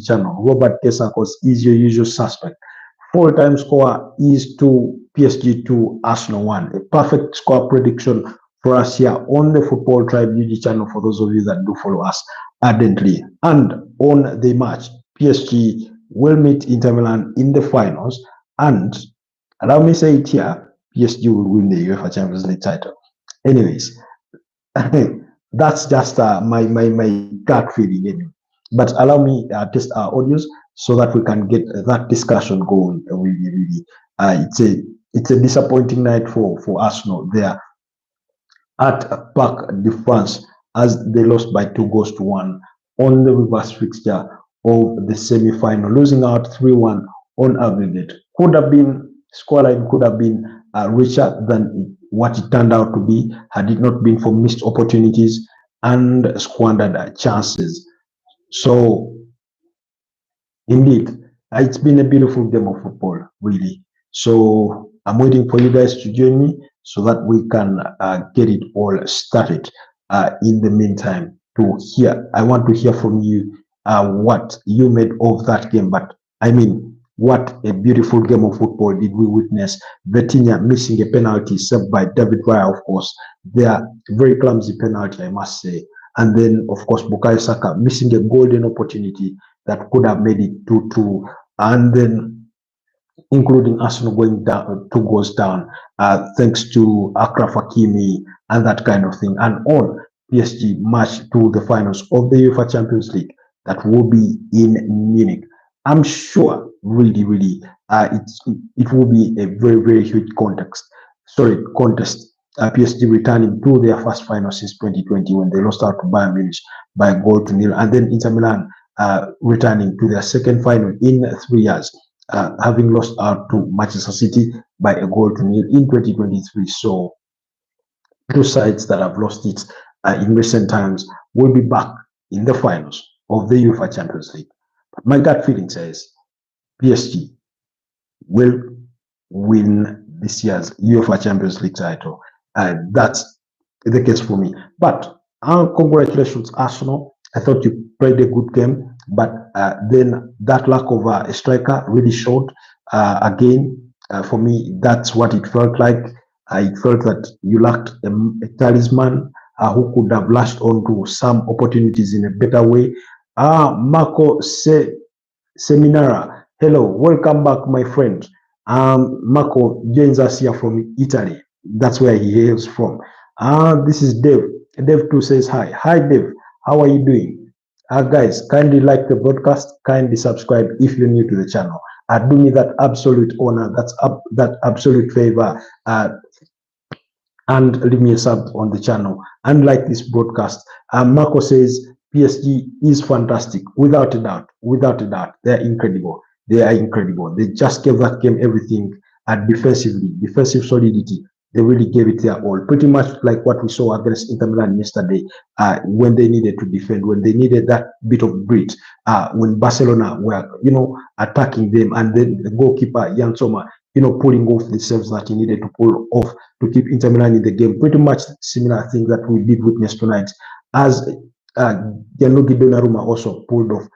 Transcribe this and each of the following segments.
channel. Robert Kesakos is your usual suspect. Full-time score is to PSG 2, Arsenal 1. A perfect score prediction for us here on the Football Tribe UG channel for those of you that do follow us ardently. And on the match, PSG will meet Inter Milan in the finals. And allow me to say it here, PSG will win the UEFA Champions League title. Anyways, that's just my gut feeling. Anyway. But allow me test our audience so that we can get that discussion going. Really. It's a disappointing night for Arsenal there at Parc de France as they lost by 2-1 on the reverse fixture of the semi-final, losing out 3-1 on aggregate. Scoreline could have been richer than what it turned out to be had it not been for missed opportunities and squandered chances. So, indeed, it's been a beautiful game of football, really. So, I'm waiting for you guys to join me so that we can get it all started. In the meantime, I want to hear from you what you made of that game. But I mean, what a beautiful game of football did we witness. Vitinha missing a penalty saved by David Raya, of course. Their very clumsy penalty, I must say. And then, of course, Bukayo Saka missing a golden opportunity that could have made it 2-2. And then, including Arsenal going down, 2 goals down, thanks to Achraf Hakimi and that kind of thing. And on PSG march to the finals of the UEFA Champions League that will be in Munich. I'm sure, really, it will be a very, very huge contest. PSG returning to their first final since 2020 when they lost out to Bayern Munich by 1-0, and then Inter Milan returning to their second final in 3 years, having lost out to Manchester City by 1-0 in 2023. So, two sides that have lost it in recent times will be back in the finals of the UEFA Champions League. My gut feeling says PSG will win this year's UEFA Champions League title. That's the case for me. But congratulations, Arsenal. I thought you played a good game, but then that lack of a striker really showed. Again, for me, that's what it felt like. It felt that you lacked a talisman who could have lashed onto some opportunities in a better way. Marco Seminara, hello, welcome back, my friend. Marco joins us here from Italy. That's where he hails from. This is Dave. Dave too says hi. Hi, Dave. How are you doing? Guys, kindly like the broadcast. Kindly subscribe if you're new to the channel. Do me that absolute honor. That absolute favor. And leave me a sub on the channel. And like this broadcast. Marco says PSG is fantastic, without a doubt. Without a doubt, they're incredible. They are incredible. They just gave that game everything. Defensively, defensive solidity. They really gave it their all. Pretty much like what we saw against Inter Milan yesterday, when they needed to defend, when they needed that bit of grit, when Barcelona were, attacking them, and then the goalkeeper Jan Sommer, pulling off the saves that he needed to pull off to keep Inter Milan in the game. Pretty much similar thing that we did witness tonight, as Gianluigi Donnarumma also pulled off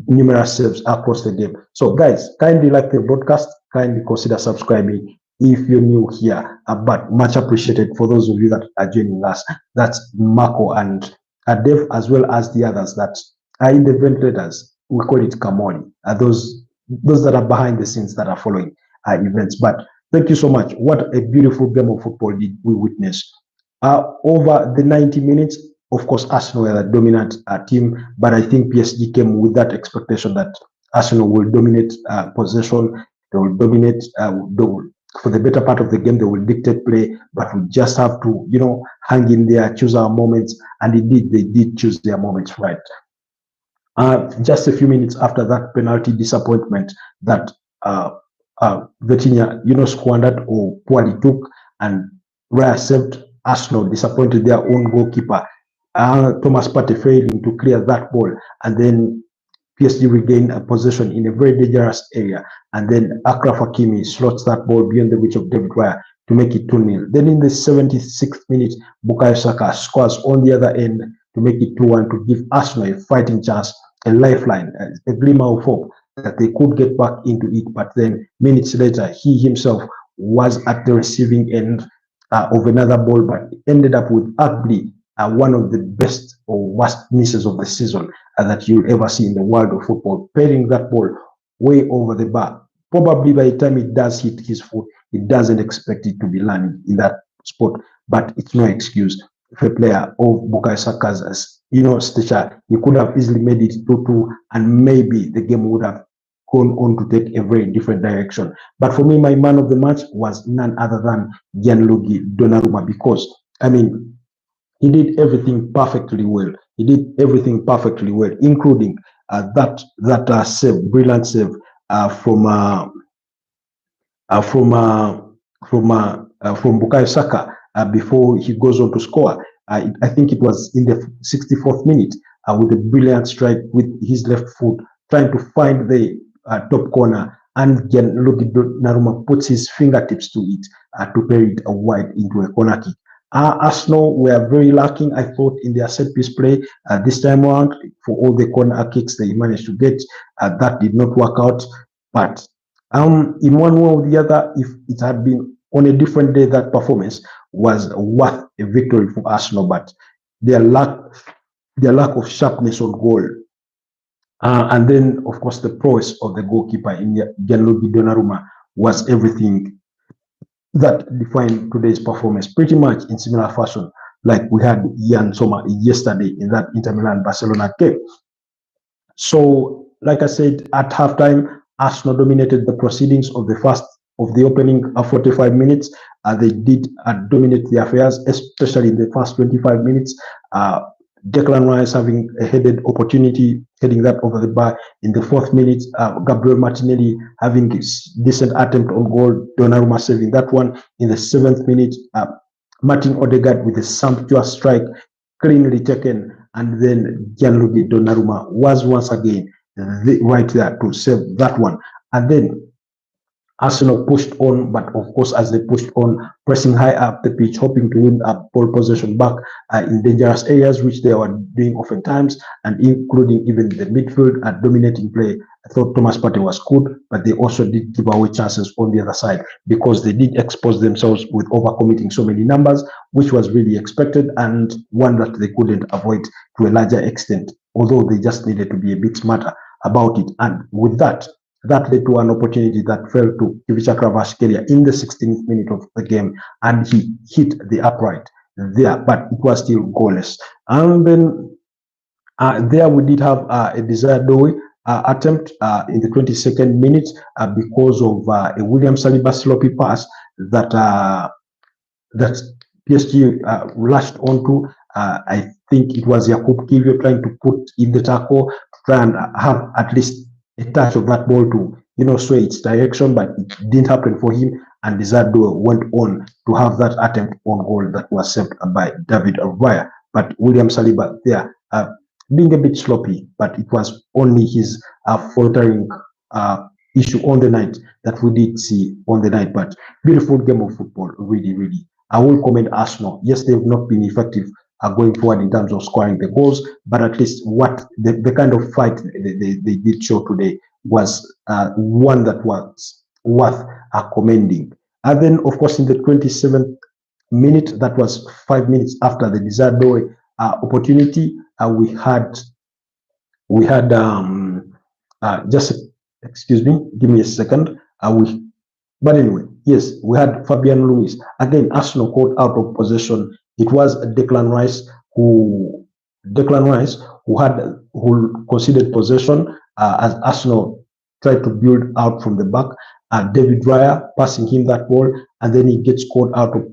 numerous saves across the game. So guys, kindly like the broadcast, kindly consider subscribing if you're new here, but much appreciated for those of you that are joining us. That's Marco and Dev, as well as the others that are in the ventilators. We call it Kamori. Those that are behind the scenes that are following events. But thank you so much. What a beautiful game of football did we witness. Over the 90 minutes, of course, Arsenal were the dominant team, but I think PSG came with that expectation that Arsenal will dominate possession. They will dominate. For the better part of the game, they will dictate play, but we just have to, hang in there, choose our moments, and indeed, they did choose their moments right. Just a few minutes after that penalty disappointment that Vitinha, squandered or poorly took, and Raya saved, Arsenal disappointed their own goalkeeper, Thomas Partey failing to clear that ball, and then PSG regained a possession in a very dangerous area, and then Achraf Hakimi slots that ball beyond the reach of David Raya to make it 2-0. Then in the 76th minute, Bukayo Saka scores on the other end to make it 2-1 to give Arsenal a fighting chance a lifeline, a glimmer of hope that they could get back into it. But then minutes later, he himself was at the receiving end of another ball, but ended up with ugly one of the best or worst misses of the season that you'll ever see in the world of football, pairing that ball way over the bar. Probably by the time it does hit his foot, it doesn't expect it to be landing in that spot, but it's no excuse for a player of Bukayo Saka's, stature. He could have easily made it 2-2, and maybe the game would have gone on to take a very different direction. But for me, my man of the match was none other than Gianluigi Donnarumma, because, I mean, he did everything perfectly well. He did everything perfectly well, including that save, brilliant save from Bukayo Saka before he goes on to score. I think it was in the 64th minute with a brilliant strike with his left foot, trying to find the top corner, and Gianluigi Donnarumma puts his fingertips to it to pair it wide into a corner kick. Arsenal were very lacking, I thought, in their set piece play this time around. For all the corner kicks they managed to get, that did not work out. But in one way or the other, if it had been on a different day, that performance was worth a victory for Arsenal. But their lack of sharpness on goal, and then of course the prowess of the goalkeeper in Gianluigi Donnarumma was everything that defined today's performance, pretty much in similar fashion like we had Ian Sommer yesterday in that Inter Milan Barcelona game. So, like I said, at halftime, Arsenal dominated the proceedings of the opening 45 minutes. They did dominate the affairs, especially in the first 25 minutes. Declan Rice having a headed opportunity, heading that over the bar in the 4th minute. Gabriel Martinelli having a decent attempt on goal. Donnarumma saving that one in the 7th minute. Martin Odegaard with a sumptuous strike, cleanly taken, and then Gianluigi Donnarumma was once again right there to save that one. And then Arsenal pushed on, but of course, as they pushed on, pressing high up the pitch, hoping to win ball possession back in dangerous areas, which they were doing oftentimes, and including even the midfield at dominating play. I thought Thomas Partey was good, but they also did give away chances on the other side because they did expose themselves with overcommitting so many numbers, which was really expected and one that they couldn't avoid to a larger extent, although they just needed to be a bit smarter about it. And with that led to an opportunity that fell to Ivica Kvaratskhelia in the 16th minute of the game, and he hit the upright there, but it was still goalless. And then there we did have a desired goal attempt in the 22nd minute because of a William Saliba sloppy pass that PSG lashed onto. I think it was Jakub Kiwior trying to put in the tackle to try and have at least a touch of that ball to, sway its direction, but it didn't happen for him. And Desardo went on to have that attempt on goal that was saved by David Raya. But William Saliba there being a bit sloppy, but it was only his faltering issue on the night that we did see on the night. But beautiful game of football, really, really. I will commend Arsenal. Yes, they've not been effective going forward in terms of scoring the goals, but at least what the kind of fight they did show today was one that was worth commending. And then, of course, in the 27th minute, that was 5 minutes after the desired goal opportunity, we had just excuse me, give me a second. But anyway, yes, we had Fabian Luiz. Again, Arsenal caught out of possession. It was Declan Rice who conceded possession as Arsenal tried to build out from the back. David Raya passing him that ball, and then he gets caught out of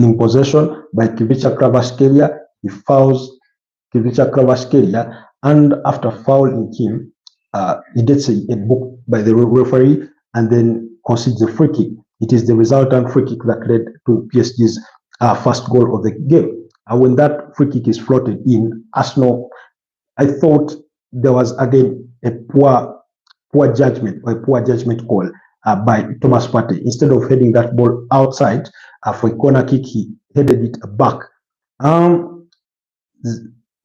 in possession by Ivica Kvaratskhelia. He fouls Ivica Kvaratskhelia, and after fouling him, he gets a book by the referee and then concedes a free kick. It is the resultant free kick that led to PSG's first goal of the game. And when that free kick is floated in, Arsenal, I thought there was again a poor judgment call by Thomas Partey. Instead of heading that ball outside for a corner kick, he headed it back.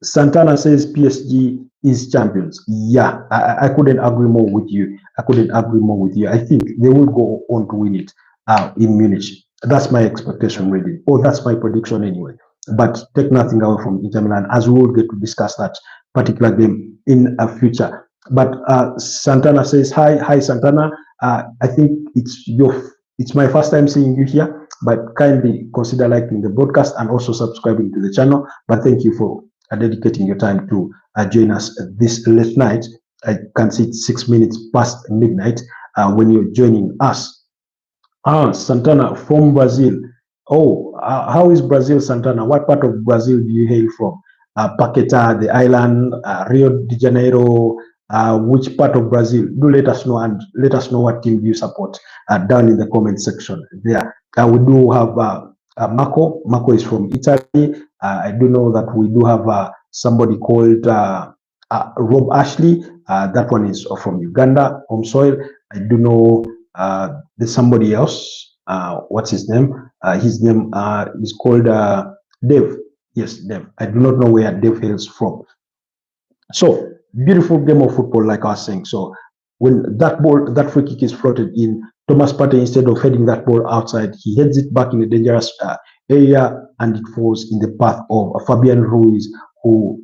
Santana says PSG is champions. Yeah, I couldn't agree more with you. I couldn't agree more with you. I think they will go on to win it in Munich. That's my expectation, really. Or that's my prediction anyway. But take nothing away from Inter Milan, as we will get to discuss that particular game in a future. But Santana says, hi Santana. I think it's my first time seeing you here, but kindly consider liking the broadcast and also subscribing to the channel. But thank you for dedicating your time to join us this late night. I can see it's 6 minutes past midnight when you're joining us. Santana from Brazil. Oh, how is Brazil, Santana? What part of Brazil do you hail from? Paquetá, the island, Rio de Janeiro, which part of Brazil? Do let us know, and let us know what team you support down in the comment section there. We do have Marco. Marco is from Italy. I do know that we do have somebody called Rob Ashley. That one is from Uganda, home soil. I do know there's somebody else. What's his name? His name is called Dave. Yes, Dave. I do not know where Dave hails from. So, beautiful game of football, like I was saying. So, when that free kick is floated in, Thomas Partey, instead of heading that ball outside, he heads it back in a dangerous area, and it falls in the path of Fabian Ruiz, who,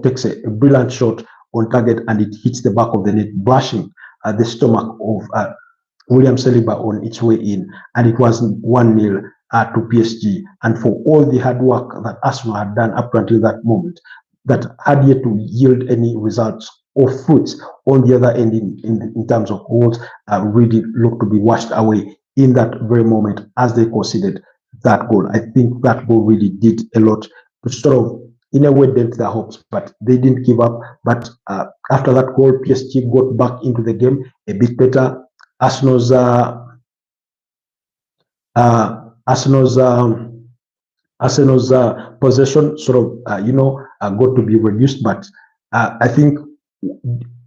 takes a brilliant shot on target, and it hits the back of the net, brushing the stomach of William Saliba on its way in, and it was 1-0 to PSG. And for all the hard work that Arsenal had done up until that moment, that had yet to yield any results or fruits on the other end in terms of goals, really looked to be washed away in that very moment as they conceded that goal. I think that goal really did a lot to sort of, in a way, dent their hopes, but they didn't give up. But after that goal, PSG got back into the game a bit better. Arsenal's possession sort of got to be reduced, but I think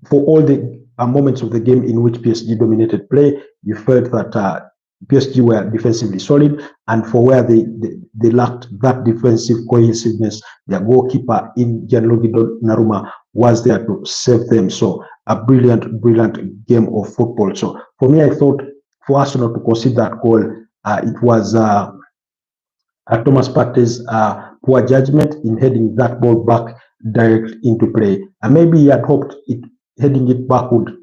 for all the moments of the game in which PSG dominated play, you felt that PSG were defensively solid, and for where they lacked that defensive cohesiveness, their goalkeeper in Gianluigi Donnarumma was there to save them. So a brilliant game of football. So for me, I thought for Arsenal to concede that goal, it was Thomas Partey's poor judgment in heading that ball back direct into play. And maybe he had hoped heading it back would,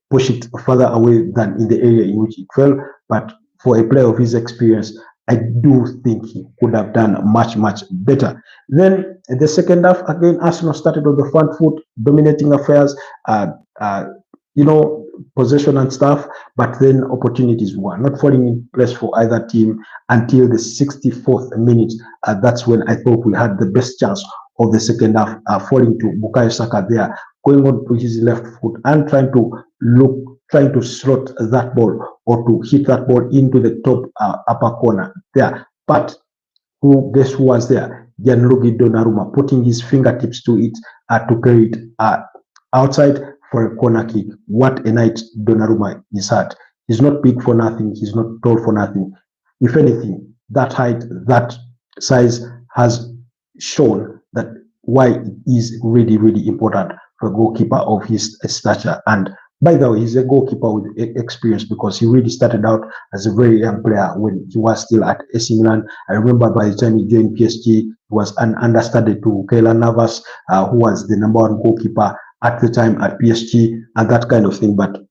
push it further away than in the area in which it fell. But for a player of his experience, I do think he could have done much better. Then in the second half, again, Arsenal started on the front foot, dominating affairs, possession and stuff, but then opportunities were not falling in place for either team until the 64th minute. That's when I thought we had the best chance of the second half, falling to Bukayo Saka there, going on to his left foot and trying to slot that ball or to hit that ball into the top upper corner there. But guess who was there? Gianluigi Donnarumma, putting his fingertips to it to carry it outside for a corner kick. What a night Donnarumma is had. He's not big for nothing. He's not tall for nothing. If anything, that height, that size has shown that why it is really important for a goalkeeper of his stature. And by the way, he's a goalkeeper with experience because he really started out as a very young player when he was still at AC Milan. I remember by the time he joined PSG, he was an understudy to Keylor Navas, who was the #1 goalkeeper at the time at PSG and that kind of thing. But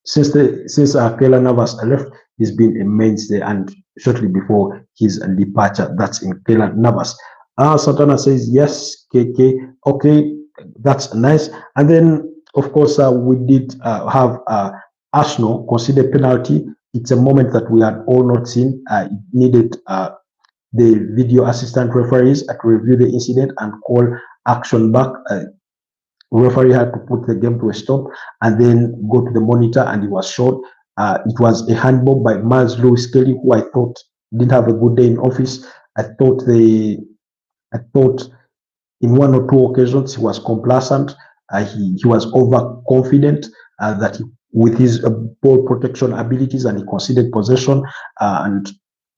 since Keylor Navas left, he's been a mainstay, and shortly before his departure, that's in Keylor Navas. Santana says, yes, KK, okay, that's nice. And then, of course, we did have Arsenal consider penalty. It's a moment that we had all not seen. It needed the video assistant referees to review the incident and call action back. Referee had to put the game to a stop and then go to the monitor, and he was shot. It was a handball by Miles Lewis Kelly, who I thought didn't have a good day in office. I thought in one or two occasions he was complacent. He was overconfident that with his ball protection abilities, and he conceded possession. And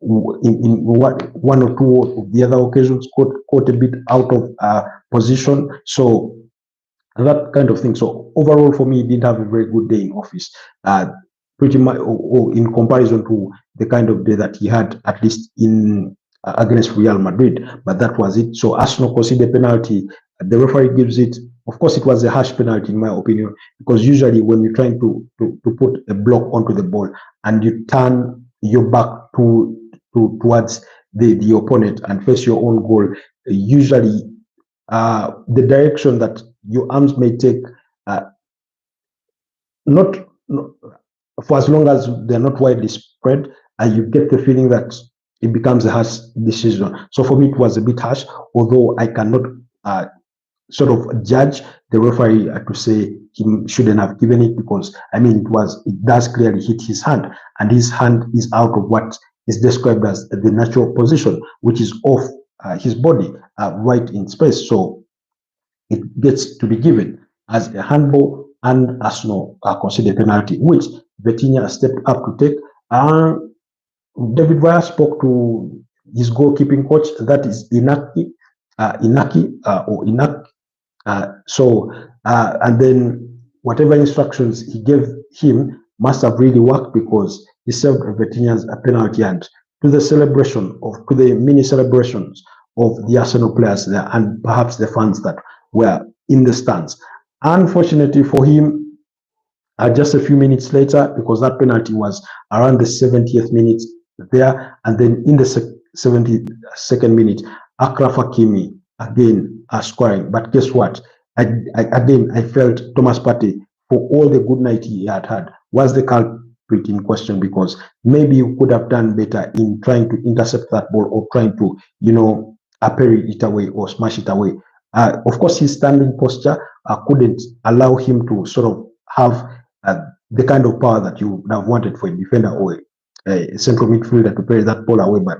in one or two of the other occasions, caught a bit out of position. So and that kind of thing. So overall, for me, he didn't have a very good day in office. Pretty much, or in comparison to the kind of day that he had, at least in against Real Madrid. But that was it. So Arsenal conceded a penalty. The referee gives it. Of course, it was a harsh penalty, in my opinion, because usually when you're trying to put a block onto the ball and you turn your back towards the opponent and face your own goal, usually the direction that your arms may take, not for as long as they're not widely spread, and you get the feeling that it becomes a harsh decision. So for me, it was a bit harsh, although I cannot sort of judge the referee to say he shouldn't have given it, because I mean it does clearly hit his hand, and his hand is out of what is described as the natural position, which is off his body, right in space. So it gets to be given as a handball, and Arsenal considered penalty, which Vitinha stepped up to take. David Villa spoke to his goalkeeping coach, that is Inaki, or Inak. And then whatever instructions he gave him must have really worked, because he served Vitinha's a penalty, and to the mini celebrations of the Arsenal players there, and perhaps the fans that were in the stands. Unfortunately for him, just a few minutes later, because that penalty was around the 70th minute there, and then in the 72nd minute, Achraf Hakimi again scoring. But guess what? I felt Thomas Partey, for all the good night he had, was the culprit in question, because maybe you could have done better in trying to intercept that ball, or trying to, parry it away or smash it away. Of course, his standing posture couldn't allow him to sort of have the kind of power that you would have wanted for a defender or a central midfielder to parry that ball away. But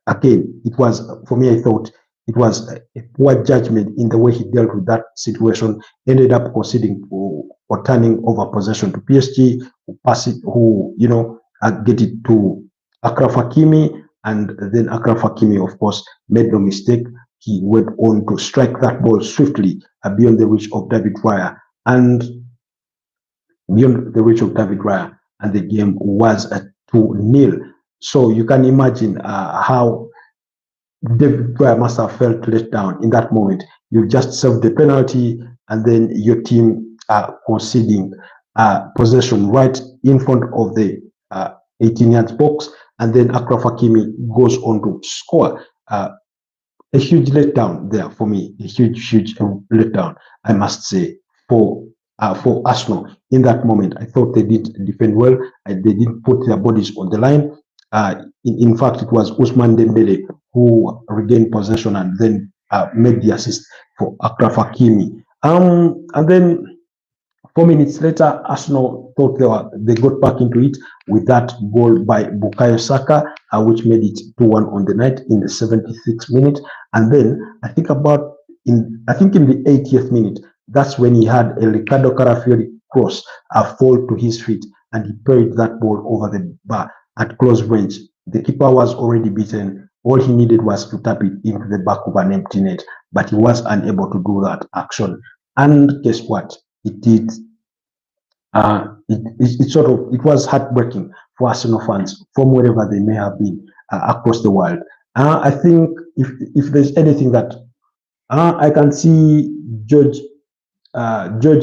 again, it was, for me, I thought it was a poor judgment in the way he dealt with that situation. Ended up conceding or turning over possession to PSG, who get it to Achraf Hakimi, and then Achraf Hakimi, of course, made no mistake. He went on to strike that ball swiftly beyond the reach of David Raya, and the game was 2-0. So you can imagine how David Raya must have felt let down in that moment. You just served the penalty, and then your team conceding possession right in front of the 18-yard box, and then Achraf Hakimi goes on to score. A huge letdown there for me, a huge letdown, I must say, for Arsenal in that moment. I thought they did defend well. They didn't put their bodies on the line. In fact, it was Ousmane Dembele who regained possession and then made the assist for Achraf Hakimi. And then 4 minutes later, Arsenal thought they got back into it with that goal by Bukayo Saka, which made it 2-1 on the night in the 76th minute. And then I think in the 80th minute, that's when he had a Ricardo Carafiori cross fall to his feet, and he parried that ball over the bar at close range. The keeper was already beaten. All he needed was to tap it into the back of an empty net, but he was unable to do that action. And guess what? It did. It was heartbreaking for Arsenal fans from wherever they may have been across the world. I think if there's anything that I can see, George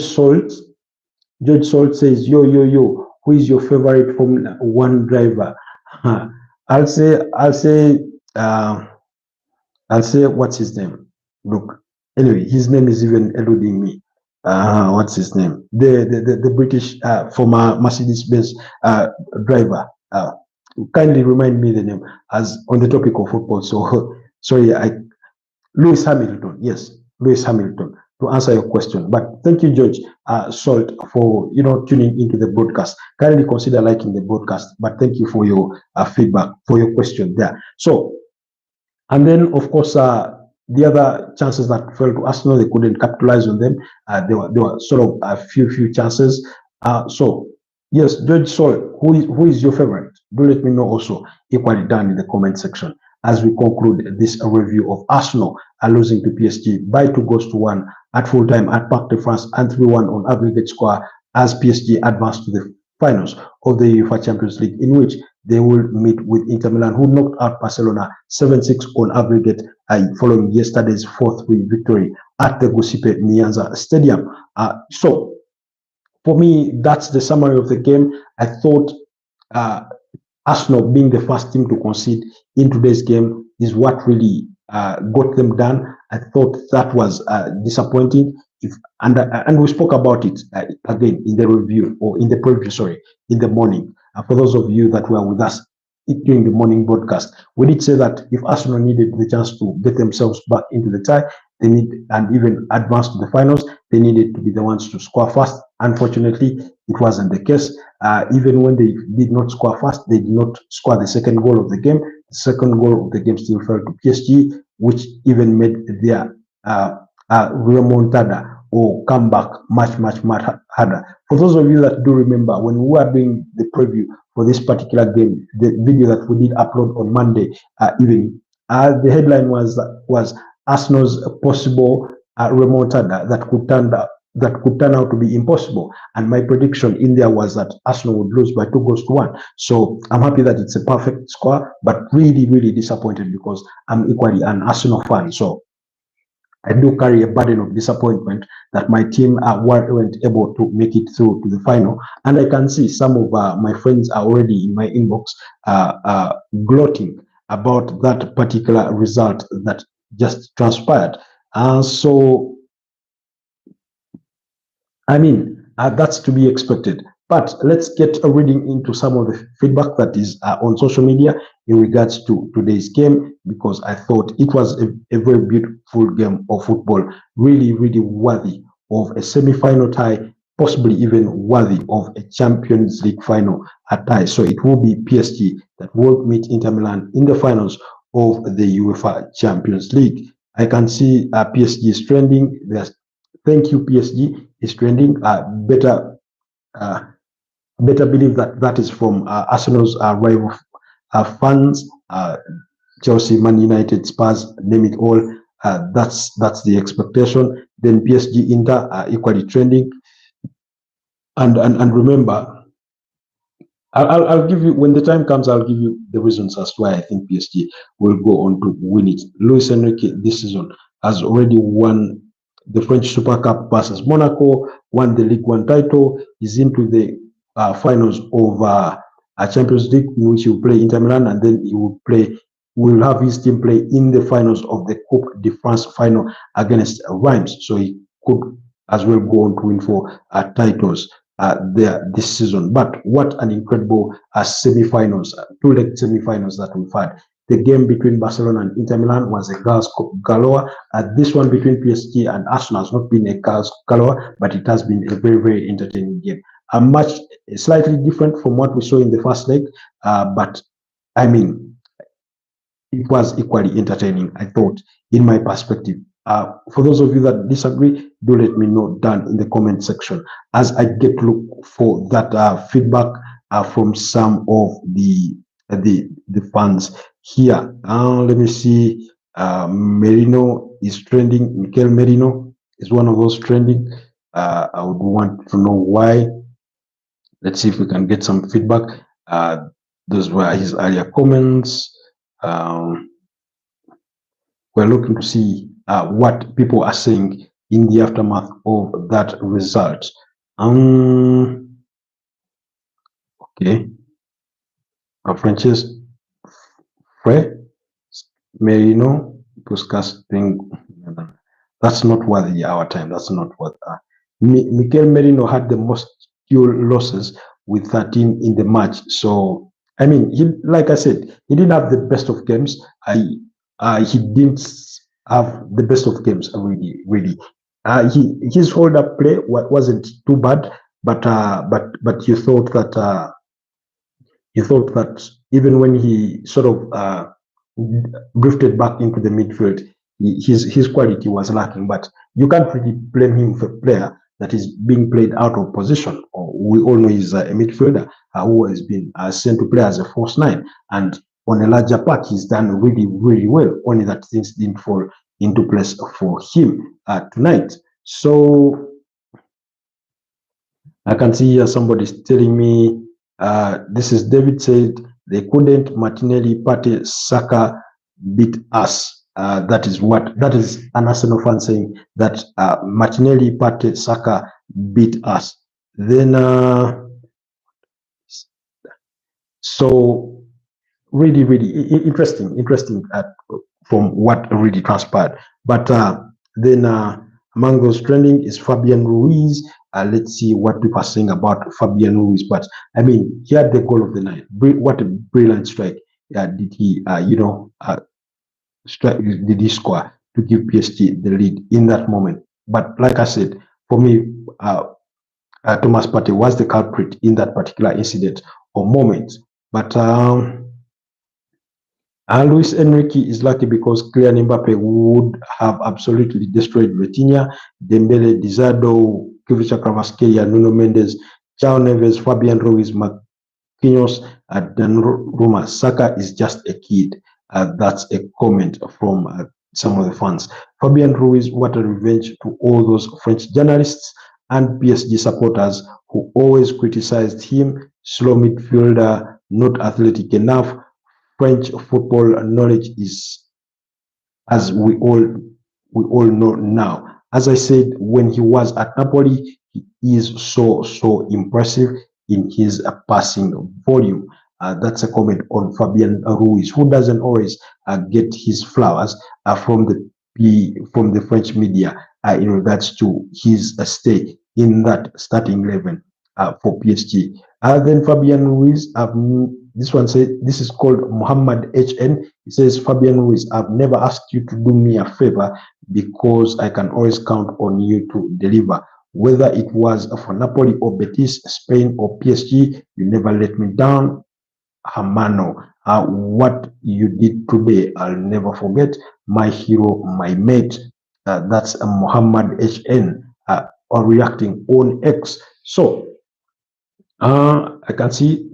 Salt says, yo, who is your favorite Formula One driver? I'll say what's his name? Look, anyway, his name is even eluding me. What's his name? The British former Mercedes-Benz driver. Kindly remind me the name, as on the topic of football. So sorry, Lewis Hamilton. Yes, Lewis Hamilton, to answer your question. But thank you, George Salt, for tuning into the broadcast. Kindly consider liking the broadcast. But thank you for your feedback, for your question there. So, and then of course, the other chances that fell to Arsenal, they couldn't capitalize on them. There were sort of a few chances. So yes, George Salt, who is your favorite? Do let me know also, equally down in the comment section. as we conclude this review of Arsenal losing to PSG by 2-1 at full time at Parc de France and 3-1 on aggregate score as PSG advanced to the finals of the UEFA Champions League, in which they will meet with Inter Milan, who knocked out Barcelona 7-6 on aggregate following yesterday's 4-3 victory at the Giuseppe Meazza Stadium. So, for me, that's the summary of the game. I thought Arsenal being the first team to concede in today's game is what really got them done. I thought that was disappointing. And we spoke about it again in the review, or in the preview, sorry, in the morning. For those of you that were with us during the morning broadcast, we did say that if Arsenal needed the chance to get themselves back into the tie, they need, and even advance to the finals, they needed to be the ones to score first. Unfortunately, it wasn't the case. Even when they did not score first, they did not score the second goal of the game. The second goal of the game still fell to PSG, which even made their remontada or comeback much harder. For those of you that do remember, when we were doing the preview for this particular game, the video that we did upload on Monday evening, the headline was Arsenal's possible remontada that could turn out to be impossible. And my prediction in there was that Arsenal would lose by 2-1. So I'm happy that it's a perfect score, but really disappointed because I'm equally an Arsenal fan. So I do carry a burden of disappointment that my team weren't able to make it through to the final. And I can see some of my friends are already in my inbox gloating about that particular result that just transpired. So, I mean, that's to be expected. But let's get reading into some of the feedback that is on social media in regards to today's game, because I thought it was a very beautiful game of football, really worthy of a semi-final tie, possibly even worthy of a Champions League final tie. So it will be PSG that will meet Inter Milan in the finals of the UEFA Champions League. I can see PSG is trending. Thank you, PSG is trending. Better believe that is from Arsenal's rival fans, Chelsea, Man United, Spurs, name it all. That's the expectation. Then PSG, Inter are equally trending. And remember, I'll give you, when the time comes, I'll give you the reasons as to why I think PSG will go on to win it. Luis Enrique this season has already won the French Super Cup versus Monaco, won the Ligue 1 title, is into the finals of a Champions League, in which he will play Inter Milan, and then he will have his team play in the finals of the Coupe de France final against Reims. So he could as well go on to win for titles there this season. But what an incredible semi-finals, two-leg semi-finals that we've had. The game between Barcelona and Inter Milan was a goals galore. This one between PSG and Arsenal has not been a goals galore, but it has been a very entertaining game. Slightly different from what we saw in the first leg, but I mean, it was equally entertaining, I thought, in my perspective. For those of you that disagree, do let me know down in the comment section as I get to look for that feedback from some of the fans here. Let me see. Merino is trending. Mikel Merino is one of those trending. I would want to know why. Let's see if we can get some feedback. Those were his earlier comments. We're looking to see what people are saying in the aftermath of that result. Okay. Frances Frey, Merino, discussing. That's not worth our time. That's not what. Mikel Merino had the most losses with 13 in the match. So, I mean, like I said, he didn't have the best of games. He didn't have the best of games, really. His hold-up play wasn't too bad, but you thought that even when he sort of drifted back into the midfield, his quality was lacking. But you can't really blame him for a player that is being played out of position. We all know he's a midfielder who has been sent to play as a false nine, and on a larger part, he's done really, really well. Only that things didn't fall into place for him tonight. So I can see here somebody's telling me, this is David said, they couldn't Martinelli, Partey, Saka beat us. That is an Arsenal fan saying that Martinelli, Partey, Saka beat us. Then, so really, really interesting from what really transpired. But then among those trending is Fabian Ruiz. Let's see what people are saying about Fabian Ruiz. But I mean, he had the goal of the night. What a brilliant strike did he, did he score to give PSG the lead in that moment. But like I said, for me, Thomas Partey was the culprit in that particular incident or moment. But Luis Enrique is lucky because Kylian Mbappe would have absolutely destroyed Vitinha, Dembele, Dizardo, Kvicha Kvaratskhelia, Nuno Mendes, João Neves, Fabian Ruiz, Marquinhos, Donnarumma. Saka is just a kid. That's a comment from some of the fans. Fabian Ruiz, what a revenge to all those French journalists and PSG supporters who always criticized him. Slow midfielder, not athletic enough. French football knowledge is, as we all know now. As I said, when he was at Napoli, he is so impressive in his passing volume. That's a comment on Fabian Ruiz, who doesn't always get his flowers from the French media in regards to his stay in that starting 11 for PSG. Then Fabian Ruiz, this one says, this is called Muhammad HN. He says, Fabian Ruiz, I've never asked you to do me a favor because I can always count on you to deliver. Whether it was for Napoli or Betis, Spain or PSG, you never let me down. Hermano, what you did today, I'll never forget. My hero, my mate. That's Muhammad HN reacting on X. So, I can see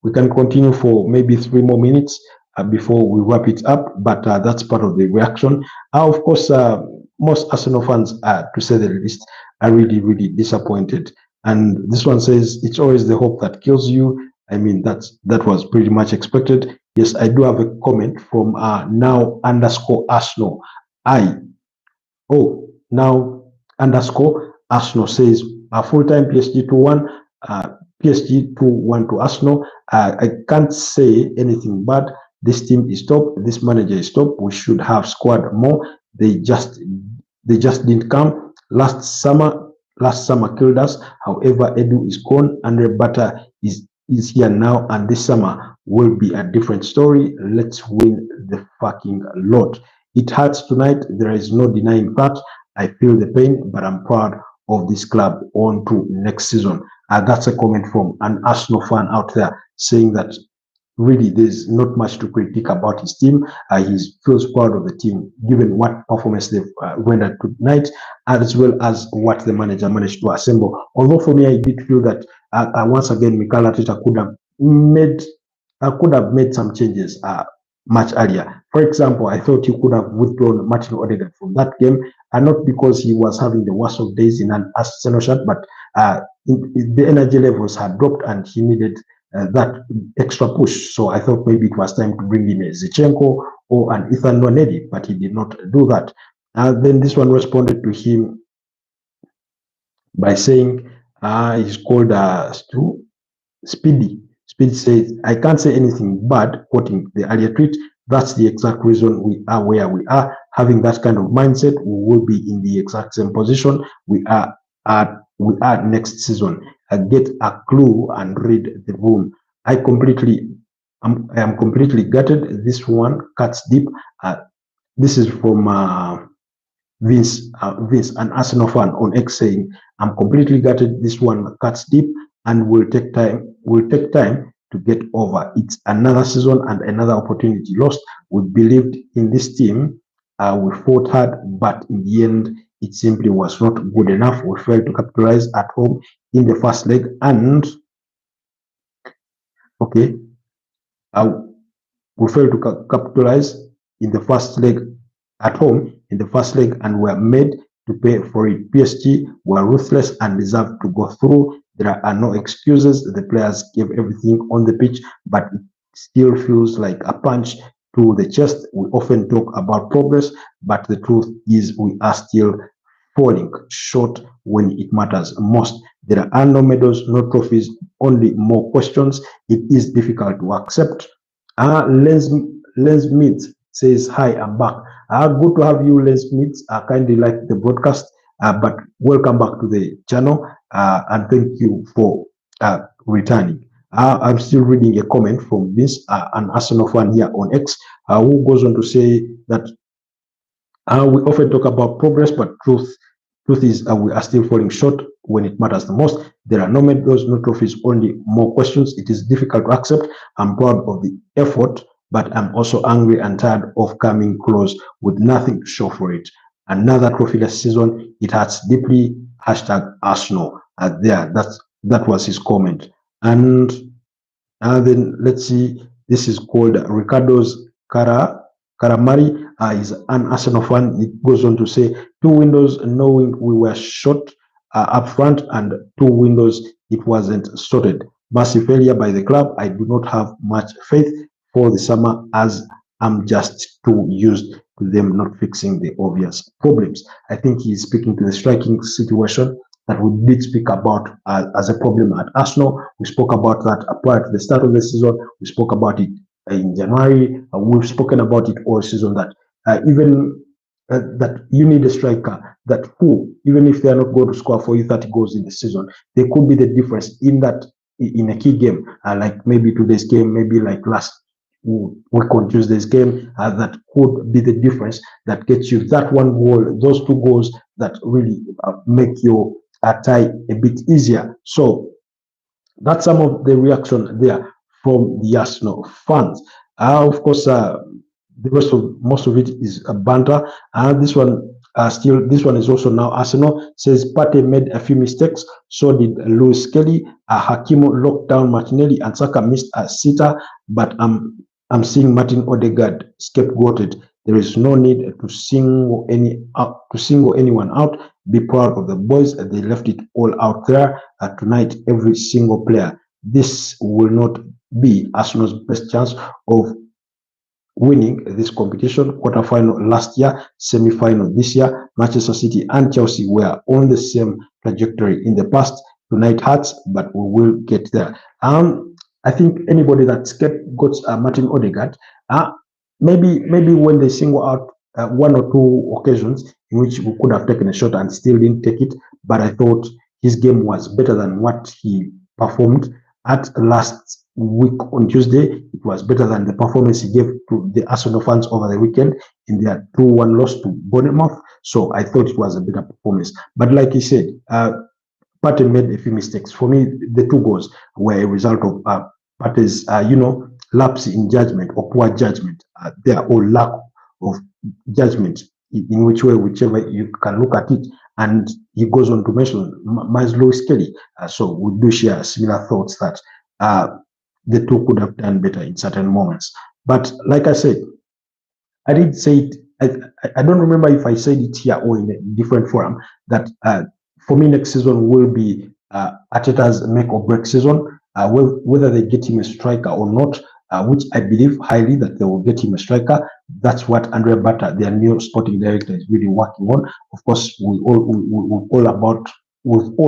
we can continue for maybe 3 more minutes before we wrap it up, but that's part of the reaction. Of course, most Arsenal fans, to say the least, are really, really disappointed. And this one says, it's always the hope that kills you. I mean, that was pretty much expected. Yes, I do have a comment from now_Arsenal. Now_Arsenal says, full-time PSG 2-1. PSG 2-1 to Arsenal. I can't say anything bad. This team is top. This manager is top. We should have scored more. They just didn't come. Last summer killed us. However, Edu is gone. Andre Bata is here now, and this summer will be a different story. Let's win the fucking lot. It hurts tonight. There is no denying that. I feel the pain, but I'm proud of this club on to next season. That's a comment from an Arsenal fan out there saying that really there's not much to critique about his team. He feels proud of the team given what performance they've rendered tonight, as well as what the manager managed to assemble. Although for me, I did feel that once again, Mikel Arteta could have made some changes much earlier. For example, I thought he could have withdrawn Martin Odegaard from that game, and not because he was having the worst of days in an Arsenal shot, but the energy levels had dropped and he needed that extra push. So I thought maybe it was time to bring in a Zinchenko or an Ethan Nwaneri, but he did not do that. Then this one responded to him by saying he's called Speedy. Speedy says, I can't say anything bad, quoting the earlier tweet. That's the exact reason we are where we are. Having that kind of mindset, we will be in the exact same position we are next season. Get a clue and read the room. I am completely gutted. This one cuts deep. This is from Vince, an Arsenal fan on X saying, I'm completely gutted. This one cuts deep and will take time. To get over. It's another season and another opportunity lost. We believed in this team. We fought hard, but in the end, it simply was not good enough. We failed to capitalize at home in the first leg. And okay, We failed to capitalize in the first leg at home in the first leg and were made to pay for it. PSG were ruthless and deserved to go through. There are no excuses. The players gave everything on the pitch, but it still feels like a punch to the chest. We often talk about progress, but the truth is we are still falling short when it matters most. There are no medals, no trophies, only more questions. It is difficult to accept. Lens Smith says, hi, I'm back. Good to have you, Lens Smith. I kindly like the broadcast, but welcome back to the channel, and thank you for returning. I'm still reading a comment from Vince, an Arsenal fan here on X, who goes on to say that we often talk about progress, but truth is we are still falling short when it matters the most. There are no medals, no trophies, only more questions. It is difficult to accept. I'm proud of the effort, but I'm also angry and tired of coming close with nothing to show for it. Another trophyless season. It hurts deeply. Hashtag Arsenal. That was his comment. And then let's see. This is called Ricardo's Karamari. Is an Arsenal fan. It goes on to say, 2 windows knowing we were short up front, and 2 windows it wasn't sorted. Massive failure by the club. I do not have much faith for the summer, as I'm just too used to them not fixing the obvious problems. I think he's speaking to the striking situation that we did speak about as a problem at Arsenal. We spoke about that prior to the start of the season. We spoke about it in January. We've spoken about it all season, that even that you need a striker that who, even if they are not going to score for you 30 goals in the season, they could be the difference in a key game, like maybe today's game, maybe like last week on Tuesday's game, that could be the difference that gets you that one goal, those 2 goals that really make your tie a bit easier. So that's some of the reaction there from the Arsenal fans. Of course, the most of it is a banter. And this one is also now Arsenal. Says Partey made a few mistakes, so did Lewis Kelly. Hakimo locked down Martinelli, and Saka missed a sitter. But I'm seeing Martin Odegaard scapegoated. There is no need to single anyone out. Be proud of the boys. They left it all out there tonight. Every single player. This will not be Arsenal's best chance of winning this competition. Quarterfinal last year, semi-final this year. Manchester City and Chelsea were on the same trajectory in the past. Tonight hurts, but we will get there. I think anybody that scapegoats Martin Odegaard, maybe when they single out 1 or 2 occasions in which we could have taken a shot and still didn't take it, but I thought his game was better than what he performed at last week on Tuesday. It was better than the performance he gave to the Arsenal fans over the weekend in their 2-1 loss to Bournemouth. So I thought it was a better performance. But like he said, Partey made a few mistakes. For me, the 2 goals were a result of Partey's, lapse in judgment or poor judgment. They are all lack of judgment in whichever you can look at it. And he goes on to mention Lewis Kelly. So we do share similar thoughts that the 2 could have done better in certain moments. But like I said, I did say it. I don't remember if I said it here or in a different forum, that for me next season will be Arteta's make or break season. Whether they get him a striker or not, which I believe highly that they will get him a striker. That's what Andrea Bata, their new sporting director, is really working on. Of course, we've all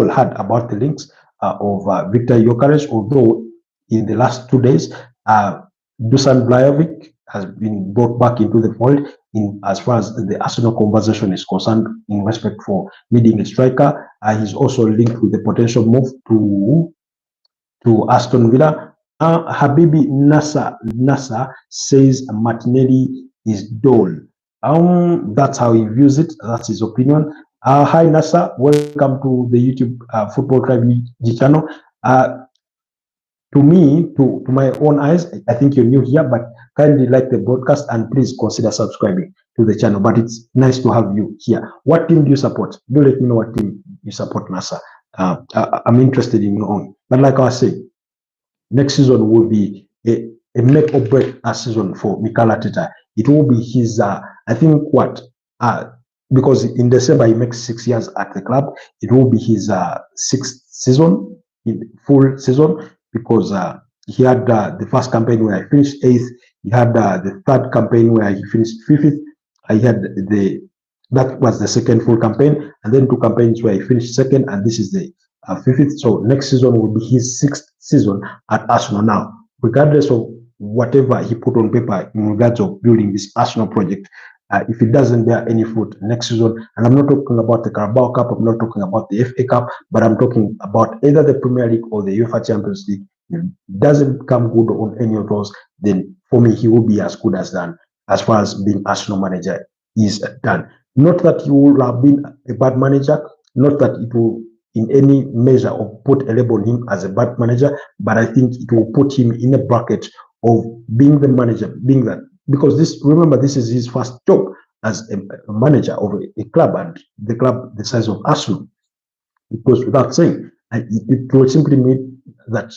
heard about the links of Victor Gyökeres, although in the last 2 days, Dusan Vlahovic has been brought back into the fold as far as the Arsenal conversation is concerned in respect for needing a striker. He's also linked with the potential move to Aston Villa. Habibi Nasser says Martinelli is dull. That's how he views it. That's his opinion. Hi Nasser, welcome to the YouTube Footballtribeug channel. To me, to my own eyes, I think you're new here, but kindly like the broadcast and please consider subscribing to the channel. But it's nice to have you here. What team do you support? Do let me know what team you support, Nasser. I'm interested in your own. But like I said, next season will be a make or break a season for Mikel Arteta. It will be his, I think, because in December he makes 6 years at the club. It will be his sixth season, in full season, because he had the first campaign where he finished 8th. He had the third campaign where he finished 5th. He had that was the second full campaign, and then 2 campaigns where he finished 2nd, and this is the 5th. So next season will be his 6th season at Arsenal. Now, regardless of whatever he put on paper in regards of building this Arsenal project, if it doesn't bear any fruit next season, and I'm not talking about the Carabao Cup, I'm not talking about the FA Cup, but I'm talking about either the Premier League or the UEFA Champions League, if it doesn't come good on any of those, then for me, he will be as good as done as far as being Arsenal manager is done. Not that he will have been a bad manager, not that it will in any measure or put a label on him as a bad manager, but I think it will put him in a bracket of being the manager, being that, because remember, this is his first job as a manager of a club, and the club the size of Arsenal. It goes without saying, and it will simply mean that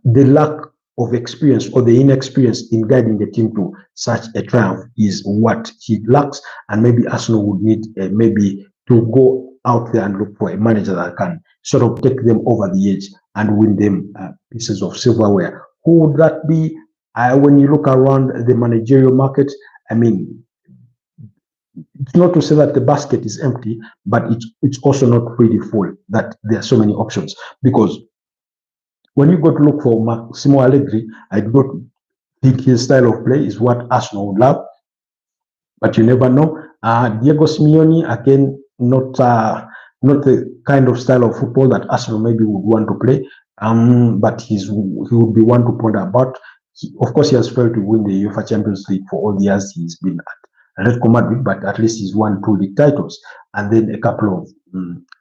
the lack of experience or the inexperience in guiding the team to such a triumph is what he lacks, and maybe Arsenal would need maybe to go out there and look for a manager that can sort of take them over the edge and win them pieces of silverware. Who would that be? When you look around the managerial market, I mean, it's not to say that the basket is empty, but it's also not really full, that there are so many options. Because when you go to look for Massimo Allegri, I do not think his style of play is what Arsenal would love, but you never know. Diego Simeone, again, not the kind of style of football that Arsenal maybe would want to play, but he would be one to ponder about. Of course, he has failed to win the UEFA Champions League for all the years he's been at Atletico Madrid, but at least he's won 2 league titles, and then a couple of,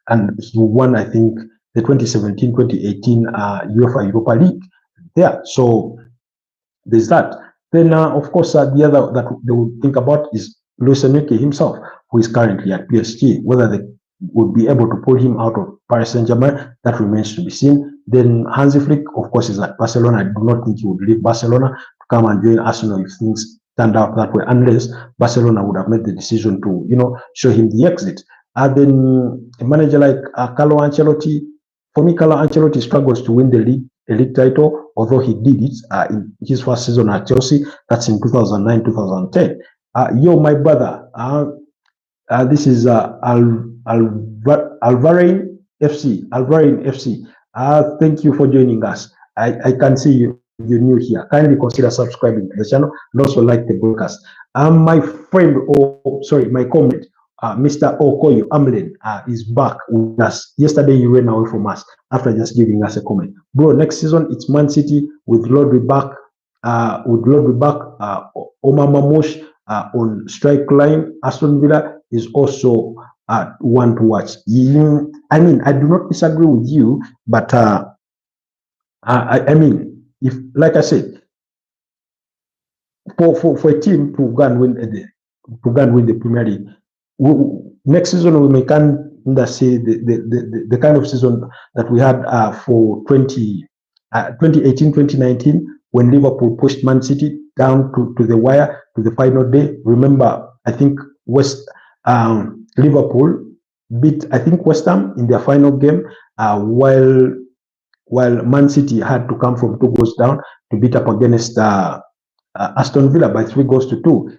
and he won, I think, the 2017-2018 UEFA Europa League there. So there's that. Then, of course, the other that they would think about is Luis Enrique himself, who is currently at PSG. Whether they would be able to pull him out of Paris Saint-Germain, that remains to be seen. Then Hansi Flick, of course, is at Barcelona. I do not think he would leave Barcelona to come and join Arsenal if things turned out that way, unless Barcelona would have made the decision to, show him the exit. And then a manager like Carlo Ancelotti, for me, Carlo Ancelotti struggles to win the league title, although he did it in his first season at Chelsea. That's in 2009-2010. My brother, this is Alvarin FC. Thank you for joining us. I can see you're new here. Kindly consider subscribing to the channel and also like the broadcast. My friend, my comment, Mr. Okoyo Amlen is back with us. Yesterday he ran away from us after just giving us a comment. Bro, next season it's Man City with Lodri back. Omar Mamush on strike line. Aston Villa is also one to watch. I mean, I do not disagree with you, but I mean, if, like I said, for a team to go and win the Premier League, next season we may kind of say the kind of season that we had for 2018-2019 when Liverpool pushed Man City down to the wire, to the final day. Remember, I think Liverpool beat, I think, West Ham in their final game, while Man City had to come from 2 goals down to beat up against Aston Villa by 3 goals to 2.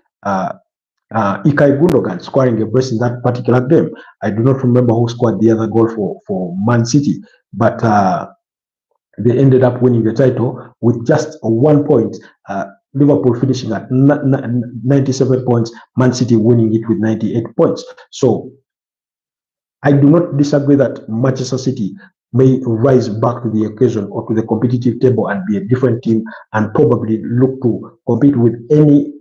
Ilkay Gundogan scoring a brace in that particular game. I do not remember who scored the other goal for Man City, but they ended up winning the title with just 1 point. Liverpool finishing at 97 points, Man City winning it with 98 points. So I do not disagree that Manchester City may rise back to the occasion or to the competitive table and be a different team and probably look to compete with any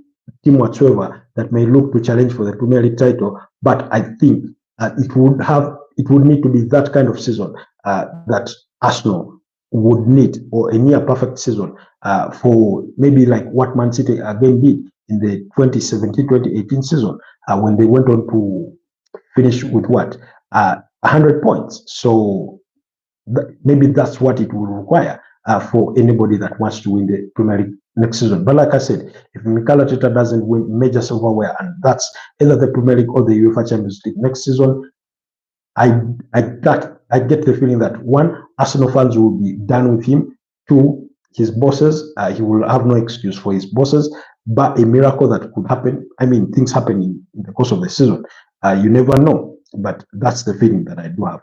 team whatsoever that may look to challenge for the Premier League title. But I think it would need to be that kind of season that Arsenal would need, or a near perfect season for maybe like what Man City again did in the 2017-2018 season when they went on to finish with 100 points. So maybe that's what it will require. for anybody that wants to win the Premier League next season. But like I said, if Mikel Arteta doesn't win major silverware, and that's either the Premier League or the UEFA Champions League next season, I get the feeling that one, Arsenal fans will be done with him. Two, his bosses, he will have no excuse for his bosses. But a miracle that could happen. I mean, things happen in the course of the season. You never know. But that's the feeling that I do have.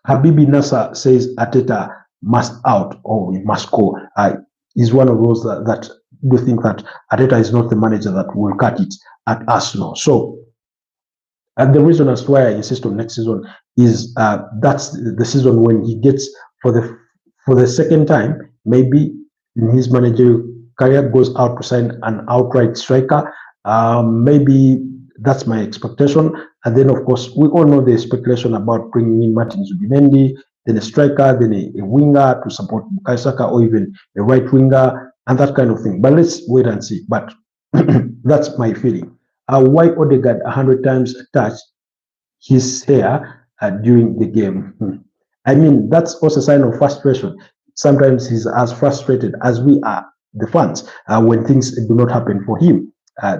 Habibi Nasser says Arteta must out or he must go. He's one of those that do think that Arteta is not the manager that will cut it at Arsenal. So, and the reason as to why I insist on next season is that's the season when he gets for the second time, maybe in his managerial career, goes out to sign an outright striker. Maybe that's my expectation. And then, of course, we all know the speculation about bringing in Martin Zubimendi, then a striker, then a winger to support Bukayo Saka, or even a right winger, and that kind of thing. But let's wait and see. But that's my feeling. Why Odegaard 100 times touched his hair during the game? I mean, that's also a sign of frustration. Sometimes he's as frustrated as we are, the fans, when things do not happen for him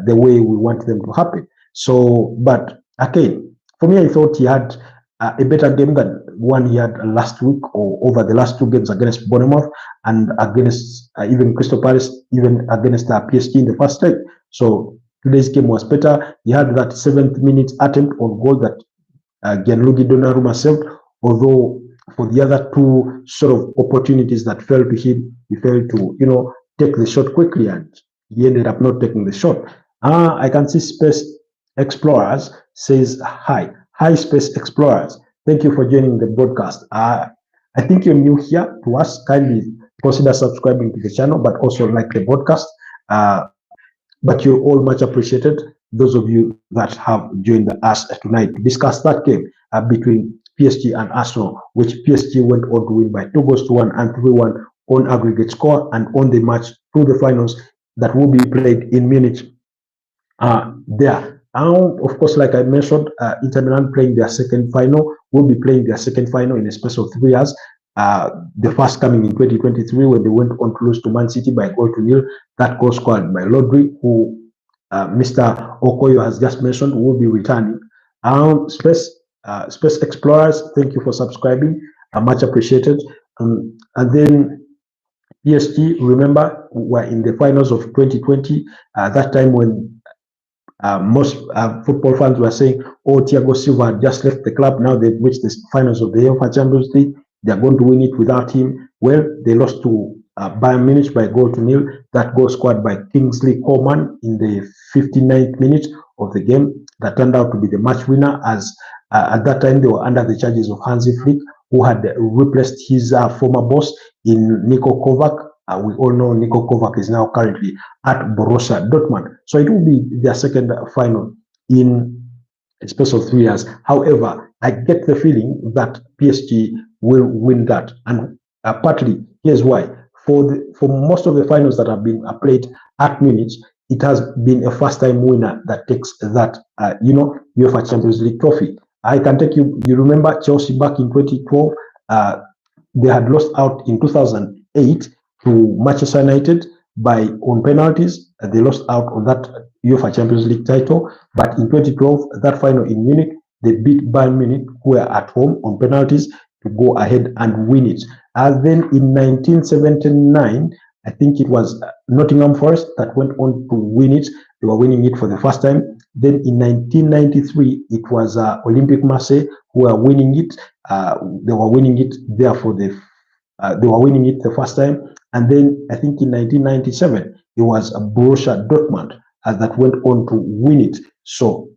the way we want them to happen. So, but again, for me, I thought he had a better game than one he had last week or over the last two games against Bournemouth and against even Crystal Palace, even against PSG in the first leg. So today's game was better. He had that 7th minute attempt on goal that Gianluigi Donnarumma saved, although for the other two sort of opportunities that fell to him, he failed to, take the shot quickly, and he ended up not taking the shot. I can see Space Explorers says hi. Hi, Space Explorers. Thank you for joining the broadcast. I think you're new here to us. Kindly consider subscribing to the channel, but also like the broadcast. But you're all much appreciated. Those of you that have joined us tonight to discuss that game between PSG and Arsenal, which PSG went on to win by 2-1 and 3-1 on aggregate score, and on the match through the finals that will be played in Munich there. Of course, like I mentioned, Inter Milan playing their second final, will be playing their second final in a space of 3 years. The first coming in 2023 when they went on to lose to Man City by 0-0. That goal scored by Rodri, who Mr. Okoyo has just mentioned will be returning. Space Explorers, thank you for subscribing. Much appreciated. And then PSG, remember, were in the finals of 2020. That time when most football fans were saying, oh, Thiago Silva just left the club. Now they've reached the finals of the UEFA Champions League. They're going to win it without him. Well, they lost to Bayern Munich by 0-0. That goal scored by Kingsley Coman in the 59th minute of the game. That turned out to be the match winner, as at that time they were under the charges of Hansi Flick, who had replaced his former boss in Niko Kovac. We all know Niko Kovac is now currently at Borussia Dortmund. So it will be their second final in a space of 3 years. However, I get the feeling that PSG will win that. And partly, here's why. For most of the finals that have been played at Munich, it has been a first-time winner that takes that, UEFA Champions League trophy. I can take you remember Chelsea back in 2012, they had lost out in 2008 to Manchester United on penalties. They lost out on that UEFA Champions League title. But in 2012, that final in Munich, they beat Bayern Munich, who were at home, on penalties to go ahead and win it. And then in 1979, I think it was Nottingham Forest that went on to win it. They were winning it for the first time. Then in 1993, it was Olympique Marseille who were winning it. They were winning it there they were winning it the first time. And then I think in 1997, it was Borussia Dortmund that went on to win it. So,